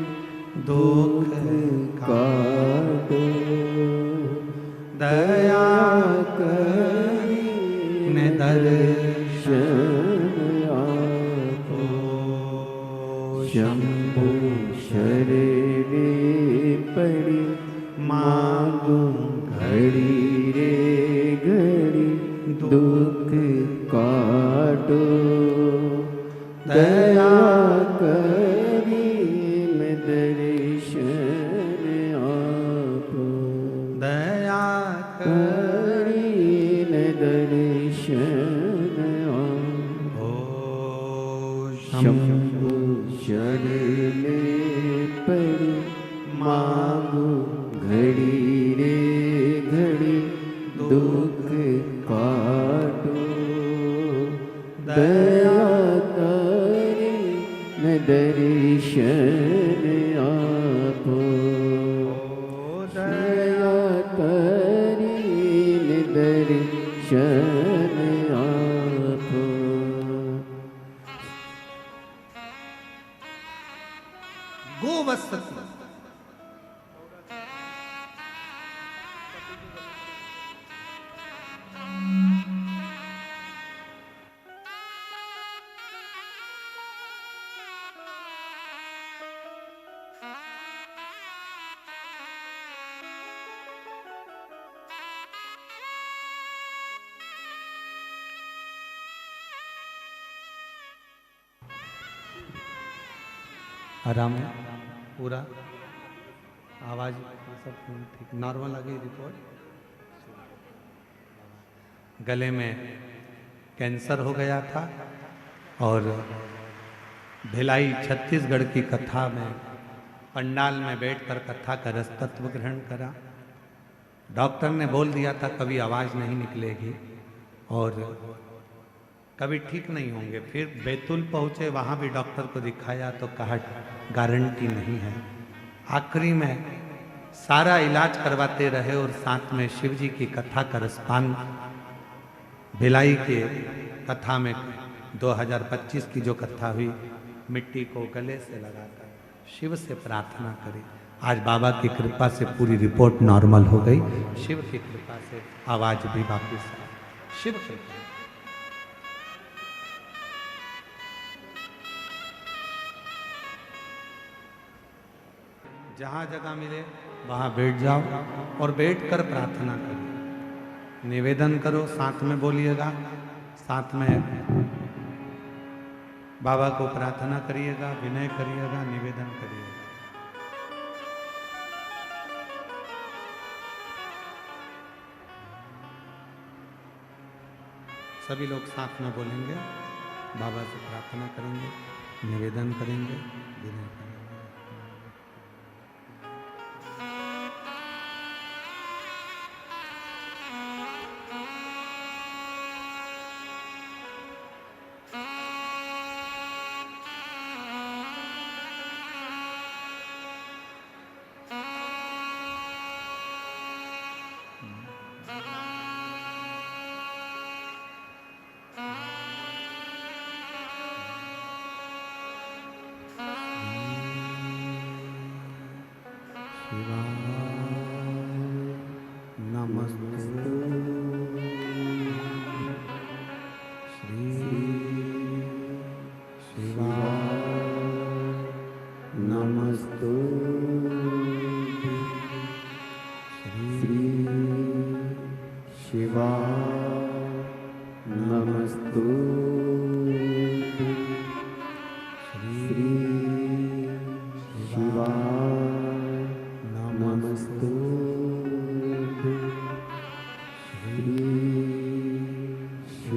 दुख काटो दया करी ने दर्शन आपो शंभु शरणे पड़ी मांगू घड़ी रे घड़ी दुख काटो दया करी मैं दर्शन आपो दया करी मैं दर्शन आपो शंभु शरणे पड़ी मांगू घड़ी रे घड़ी दुख काटो दया करी मैं दर्शन आपो दया करी मैं दर्शन आपो। गोवत्स आराम है पूरा, आवाज सब ठीक, नॉर्मल आ गई रिपोर्ट। गले में कैंसर हो गया था और भिलाई छत्तीसगढ़ की कथा में पंडाल में बैठकर कथा का रसतत्व ग्रहण करा। डॉक्टर ने बोल दिया था कभी आवाज नहीं निकलेगी और कभी ठीक नहीं होंगे। फिर बैतूल पहुंचे, वहां भी डॉक्टर को दिखाया तो कहा गारंटी नहीं है। आखिरी में सारा इलाज करवाते रहे और साथ में शिव जी की कथा का रसपान भिलाई के कथा में 2025 की जो कथा हुई, मिट्टी को गले से लगाकर शिव से प्रार्थना करी। आज बाबा की कृपा से पूरी रिपोर्ट नॉर्मल हो गई, शिव की कृपा से आवाज भी वापिस आई। शिव की कृपा। जहाँ जगह मिले वहाँ बैठ जाओ और बैठकर प्रार्थना करो, निवेदन करो, साथ में बोलिएगा, साथ में बाबा को प्रार्थना करिएगा, विनय करिएगा, निवेदन करिएगा। सभी लोग साथ में बोलेंगे, बाबा से प्रार्थना करेंगे, निवेदन करेंगे, विनय करेंगे।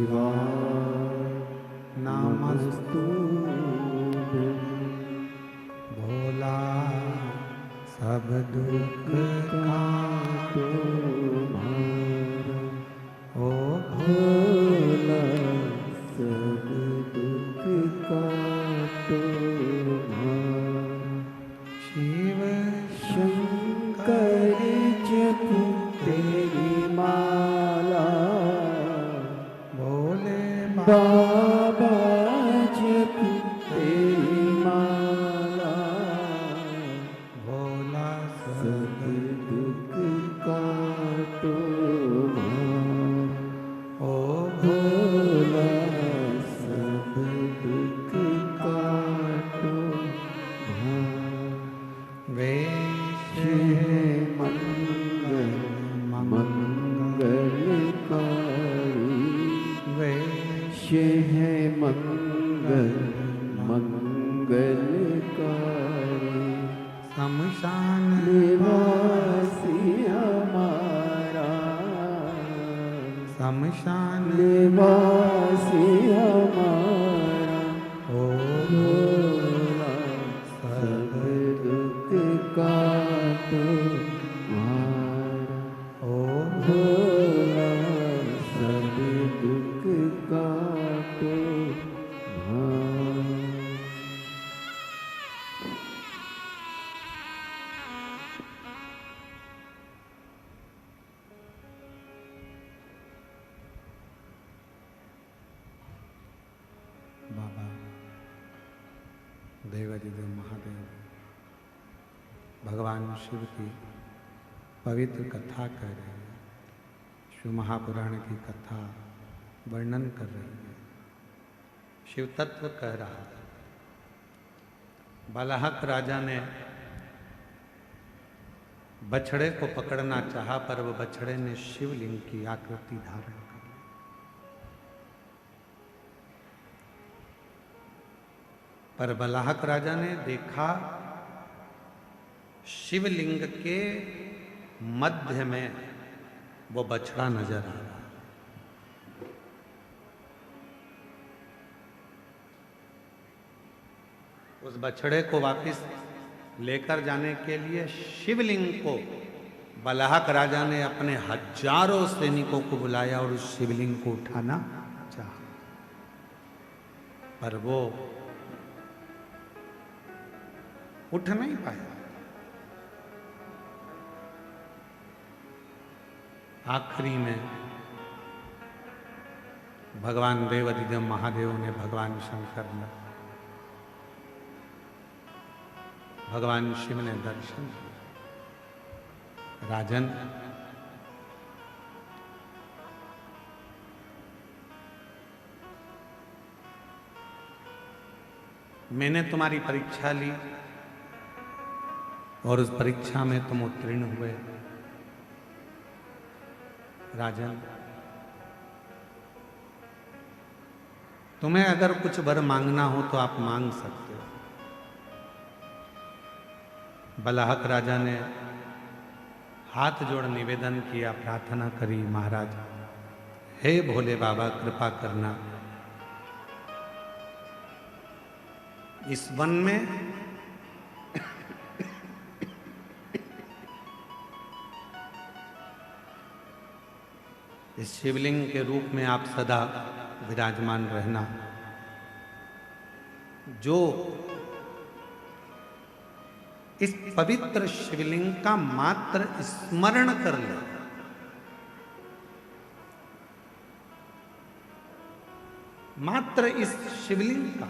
शिवाय नमस्तुभ्यं भोला सब दुख काटो तुम्हारा ओ भोला सब दुख काटो तुम्हारा शिव शंकर जपो तेरी माला भोले बाबा जपो तेरी माला भोला सब दुख काटो तुम्हारा ओ भोला सब दुख काटो तुम्हारा वेश मंगल मंगलकारी वेश है मंगल मंगलकारी शमशान निवासी हमारा शमशान निवासी हमारा ओ भोला सब दुख काटो तुम्हारा ओ भोला सब दुख काटो तुम्हारा बाबा देवाधिदेव महादेव भगवान शिव की पवित्र कथा कर रहे हैं, शिव महापुराण की कथा वर्णन कर रही है। शिव तत्व कह रहा है। बालाहक राजा ने बछड़े को पकड़ना चाहा, पर वो बछड़े ने शिवलिंग की आकृति धारण कर ली। पर बलाहक राजा ने देखा शिवलिंग के मध्य में वो बछड़ा नजर आ रहा। उस बछड़े को वापस लेकर जाने के लिए शिवलिंग को बलाहक राजा ने अपने हजारों सैनिकों को बुलाया और उस शिवलिंग को उठाना चाहा, पर वो उठ नहीं पाया। आखिरी में भगवान देवाधिदेव महादेव ने, भगवान शंकर ने, भगवान शिव ने दर्शन दिया। राजन, मैंने तुम्हारी परीक्षा ली और उस परीक्षा में तुम उत्तीर्ण हुए। राजन, तुम्हें अगर कुछ वर मांगना हो तो आप मांग सकते हो। बलाहक राजा ने हाथ जोड़ निवेदन किया, प्रार्थना करी, महाराज हे भोले बाबा कृपा करना, इस वन में इस शिवलिंग के रूप में आप सदा विराजमान रहना। जो इस पवित्र शिवलिंग का मात्र स्मरण कर ले, मात्र इस शिवलिंग का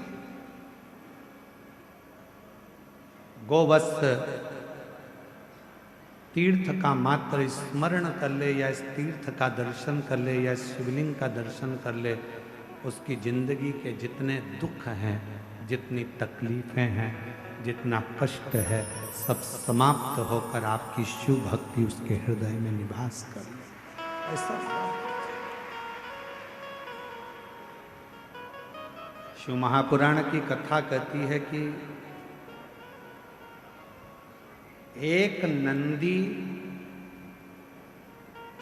गोवत्स तीर्थ का मात्र स्मरण कर ले, या इस तीर्थ का दर्शन कर ले, या इस शिवलिंग का दर्शन कर ले, उसकी जिंदगी के जितने दुख हैं, जितनी तकलीफें हैं, जितना कष्ट है, सब समाप्त होकर आपकी शिव भक्ति उसके हृदय में निवास कर ले। ऐसा शिव महापुराण की कथा कहती है कि एक नंदी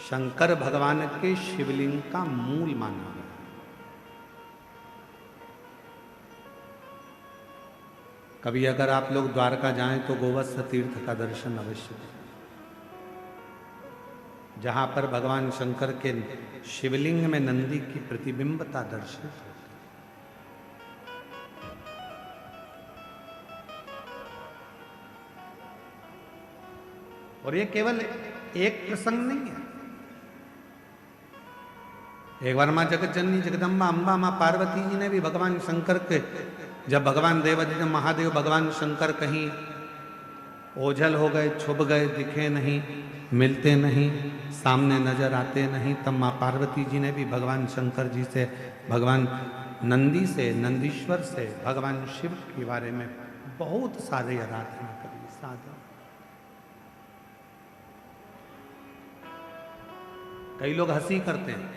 शंकर भगवान के शिवलिंग का मूल माना गया। कभी अगर आप लोग द्वारका जाएं तो गोवत्स तीर्थ का दर्शन अवश्य करें, जहां पर भगवान शंकर के शिवलिंग में नंदी की प्रतिबिंबता दर्शित होती है। और ये केवल एक प्रसंग नहीं है। एक बार मां जगत जननी जगदम्बा अम्बा मां पार्वती जी ने भी भगवान शंकर के, जब भगवान देवादित्य महादेव भगवान शंकर कहीं ओझल हो गए, छुप गए, दिखे नहीं, मिलते नहीं, सामने नजर आते नहीं, तब मां पार्वती जी ने भी भगवान शंकर जी से, भगवान नंदी से, नंदीश्वर से, भगवान शिव के बारे में बहुत सारे आराधना करी, साधन। कई लोग हंसी करते हैं,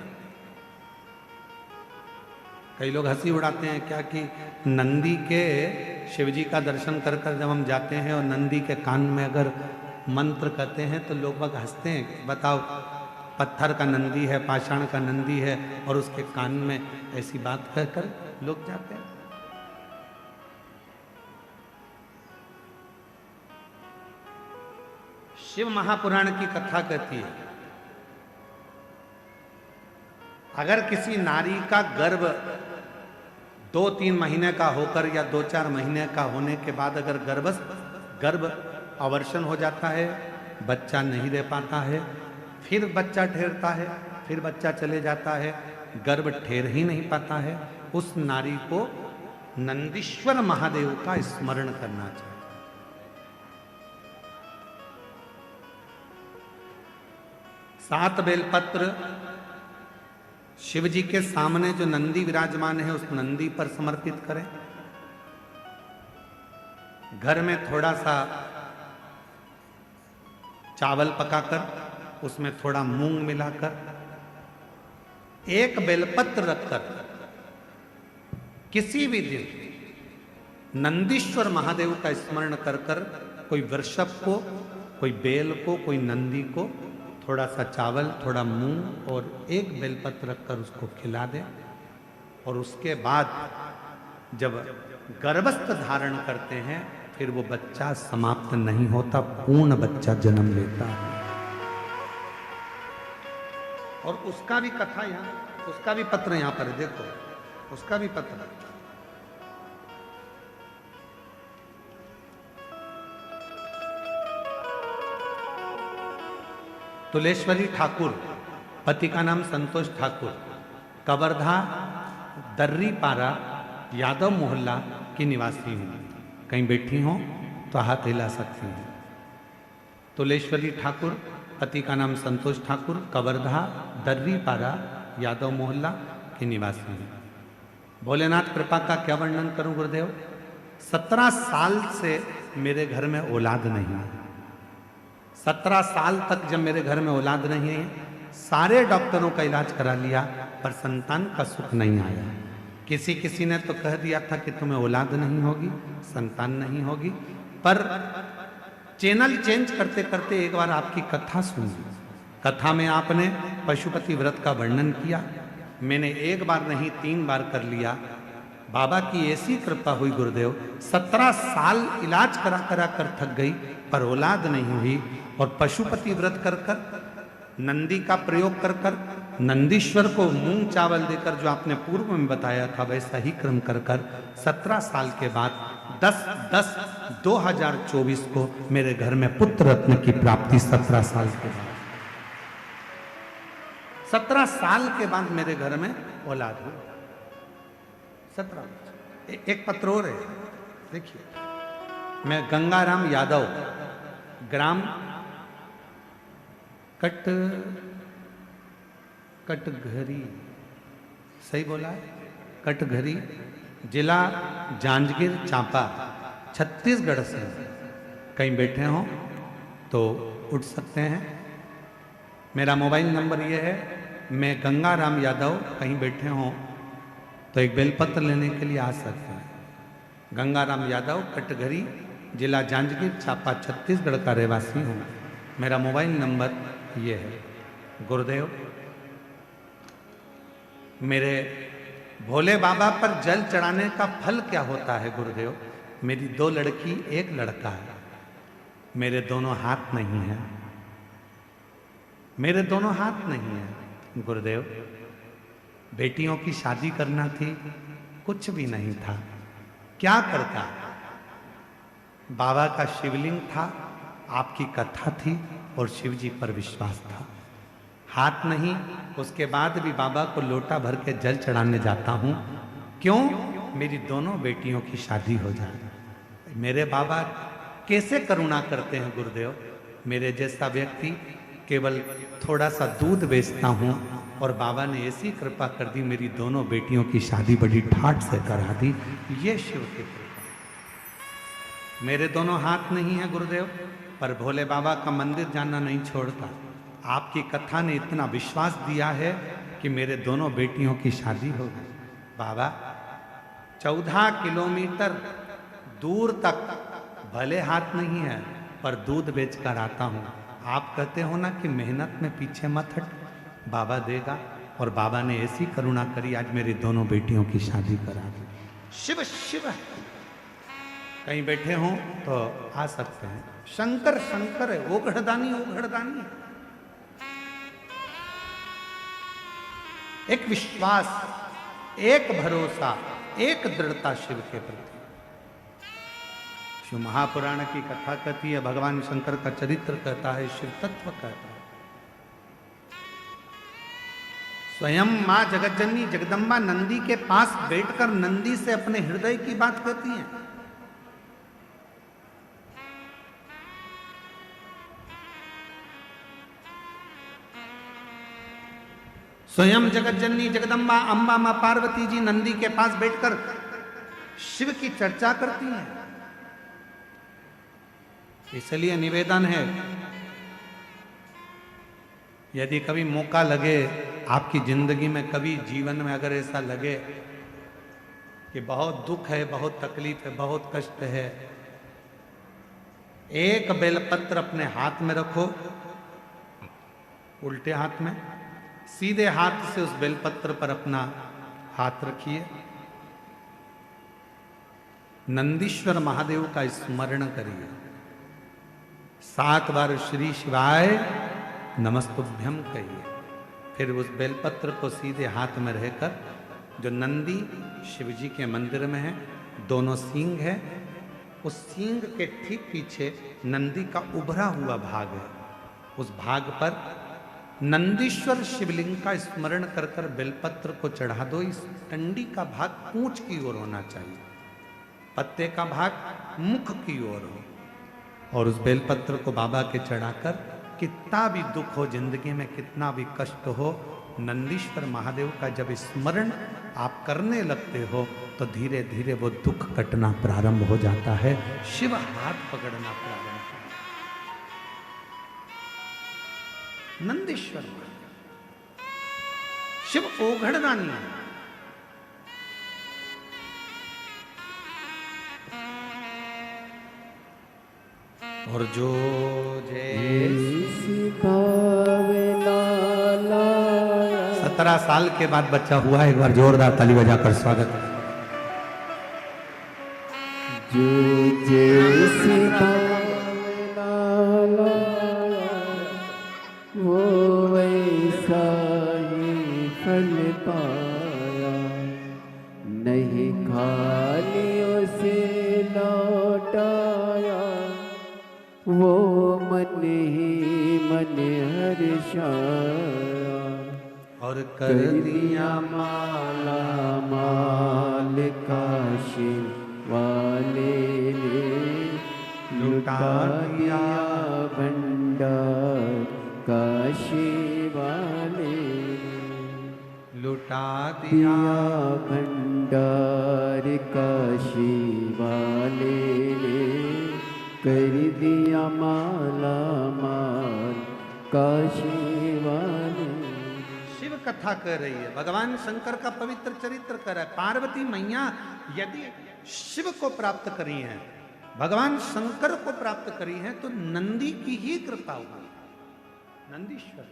कई लोग हंसी उड़ाते हैं क्या कि नंदी के शिवजी का दर्शन कर कर जब हम जाते हैं और नंदी के कान में अगर मंत्र कहते हैं तो लोग बाग हंसते हैं। बताओ, पत्थर का नंदी है, पाषाण का नंदी है, और उसके कान में ऐसी बात कहकर लोग जाते हैं। शिव महापुराण की कथा कहती है, अगर किसी नारी का गर्भ 2-3 महीने का होकर या 2-4 महीने का होने के बाद अगर गर्भ अवर्षण हो जाता है, बच्चा नहीं दे पाता है, फिर बच्चा ठहरता है, फिर बच्चा चले जाता है, गर्भ ठहर ही नहीं पाता है, उस नारी को नंदीश्वर महादेव का स्मरण करना चाहिए। सात बेलपत्र शिव जी के सामने जो नंदी विराजमान है उस नंदी पर समर्पित करें। घर में थोड़ा सा चावल पकाकर उसमें थोड़ा मूंग मिलाकर एक बेलपत्र रखकर किसी भी दिन नंदीश्वर महादेव का स्मरण कर कर कोई वृषभ को, कोई बेल को, कोई नंदी को थोड़ा सा चावल, थोड़ा मूंग और एक बेलपत्र रखकर उसको खिला दे, और उसके बाद जब गर्भस्थ धारण करते हैं फिर वो बच्चा समाप्त नहीं होता, पूर्ण बच्चा जन्म लेता है। और उसका भी कथा यहाँ, उसका भी पत्र यहाँ पर है, देखो उसका भी पत्र है। तुलेश्वरी ठाकुर, पति का नाम संतोष ठाकुर, कवर्धा दर्रीपारा यादव मोहल्ला की निवासी हूँ। कहीं बैठी हो तो हाथ हिला सकती हूँ। तुलेश्वरी ठाकुर, पति का नाम संतोष ठाकुर, कवर्धा दर्रीपारा यादव मोहल्ला की निवासी हूँ। भोलेनाथ कृपा का क्या वर्णन करूं गुरुदेव। 17 साल से मेरे घर में औलाद नहीं है। 17 साल तक जब मेरे घर में औलाद नहीं है, सारे डॉक्टरों का इलाज करा लिया पर संतान का सुख नहीं आया। किसी ने तो कह दिया था कि तुम्हें औलाद नहीं होगी, संतान नहीं होगी, पर चैनल चेंज करते करते एक बार आपकी कथा सुनी। कथा में आपने पशुपति व्रत का वर्णन किया, मैंने एक बार नहीं 3 बार कर लिया। बाबा की ऐसी कृपा हुई गुरुदेव, 17 साल इलाज करा करा कर थक गई पर औलाद नहीं हुई, और पशुपति व्रत कर कर, नंदी का प्रयोग कर कर, नंदीश्वर को मूंग चावल देकर जो आपने पूर्व में बताया था वैसा ही क्रम कर कर 17 साल के बाद 10/10/2024 को मेरे घर में पुत्र रत्न की प्राप्ति। 17 साल के बाद, 17 साल के बाद मेरे घर में औलाद हुई। 17। एक पत्र और है, देखिए। मैं गंगाराम यादव, ग्राम कटघरी, सही बोला है, कटघरी, जिला जांजगीर चांपा, छत्तीसगढ़ से। कहीं बैठे हो तो उठ सकते हैं। मेरा मोबाइल नंबर ये है, मैं गंगाराम यादव, कहीं बैठे हो तो एक बेलपत्र लेने के लिए आ सकते हैं। गंगाराम यादव, कटघरी, जिला जांजगीर चांपा, छत्तीसगढ़ का रहवासी हूँ। मेरा मोबाइल नंबर ये है। गुरुदेव, मेरे भोले बाबा पर जल चढ़ाने का फल क्या होता है गुरुदेव। मेरी 2 लड़की 1 लड़का है, मेरे दोनों हाथ नहीं हैं, मेरे दोनों हाथ नहीं हैं। गुरुदेव, बेटियों की शादी करना थी, कुछ भी नहीं था, क्या करता? बाबा का शिवलिंग था, आपकी कथा थी और शिव जी पर विश्वास था। हाथ नहीं, उसके बाद भी बाबा को लोटा भर के जल चढ़ाने जाता हूं। क्यों? मेरी दोनों बेटियों की शादी हो जाए। मेरे बाबा कैसे करुणा करते हैं गुरुदेव। मेरे जैसा व्यक्ति केवल थोड़ा सा दूध बेचता हूं और बाबा ने ऐसी कृपा कर दी, मेरी दोनों बेटियों की शादी बड़ी ठाठ से करा दी। ये शिव की कृपा। मेरे दोनों हाथ नहीं है गुरुदेव, पर भोले बाबा का मंदिर जाना नहीं छोड़ता। आपकी कथा ने इतना विश्वास दिया है कि मेरे दोनों बेटियों की शादी हो गई। बाबा 14 किलोमीटर दूर तक भले हाथ नहीं है, पर दूध बेचकर आता हूं। आप कहते हो ना कि मेहनत में पीछे मत हट, बाबा देगा। और बाबा ने ऐसी करुणा करी, आज मेरी दोनों बेटियों की शादी करा दी। शिव शिव। कहीं बैठे हों तो आ सकते हैं। शंकर शंकर है, ओघड़दानी ओघड़दानी। एक विश्वास, एक भरोसा, एक दृढ़ता शिव के प्रति। शिव महापुराण की कथा कहती है, भगवान शंकर का चरित्र कहता है, शिव तत्व कहता है। स्वयं मां जगज्जननी जगदम्बा नंदी के पास बैठकर नंदी से अपने हृदय की बात कहती हैं। स्वयं जगज्जननी जगदम्बा अम्बा मां पार्वती जी नंदी के पास बैठकर शिव की चर्चा करती हैं। इसलिए निवेदन है, यदि कभी मौका लगे आपकी जिंदगी में, कभी जीवन में अगर ऐसा लगे कि बहुत दुख है, बहुत तकलीफ है, बहुत कष्ट है, एक बेलपत्र अपने हाथ में रखो, उल्टे हाथ में, सीधे हाथ से उस बेलपत्र पर अपना हाथ रखिए, नंदीश्वर महादेव का स्मरण करिए, 7 बार श्री शिवाय नमस्तुभ्यम कहिए। फिर उस बेलपत्र को सीधे हाथ में रहकर, जो नंदी शिवजी के मंदिर में है, दोनों सींग है, उस सींग के ठीक पीछे नंदी का उभरा हुआ भाग है, उस भाग पर नंदीश्वर शिवलिंग का स्मरण कर कर बेलपत्र को चढ़ा दो। इस टंडी का भाग पूंछ की ओर होना चाहिए, पत्ते का भाग मुख की ओर हो। और उस बेलपत्र को बाबा के चढ़ाकर, कितना भी दुख हो जिंदगी में, कितना भी कष्ट हो, नंदीश्वर महादेव का जब स्मरण आप करने लगते हो तो धीरे धीरे वो दुख कटना प्रारंभ हो जाता है, शिव हाथ पकड़ना प्रारंभ। नंदीश्वर शिव ओघड़दानी है। और जो जैसी भावे लाला, 17 साल के बाद बच्चा हुआ है, एक बार जोरदार ताली बजाकर स्वागत। जो जैसी भावे लाला, वो वैसा ही फल पाया। नहीं खाली उसे लौटाया, वो मन ही मन हर्षाया। और कर दिया माला माल काशी वाले ने, लुटा दिया भंडार काशी वाले ने, लुटा दिया भंडार काशी वाले ने, कर दिया माला माल काशी वाले। शिव कथा कह रही है, भगवान शंकर का पवित्र चरित्र कर रहा है। पार्वती मैया यदि शिव को प्राप्त करी हैं, भगवान शंकर को प्राप्त करी हैं, तो नंदी की ही कृपा हुई, नंदीश्वर।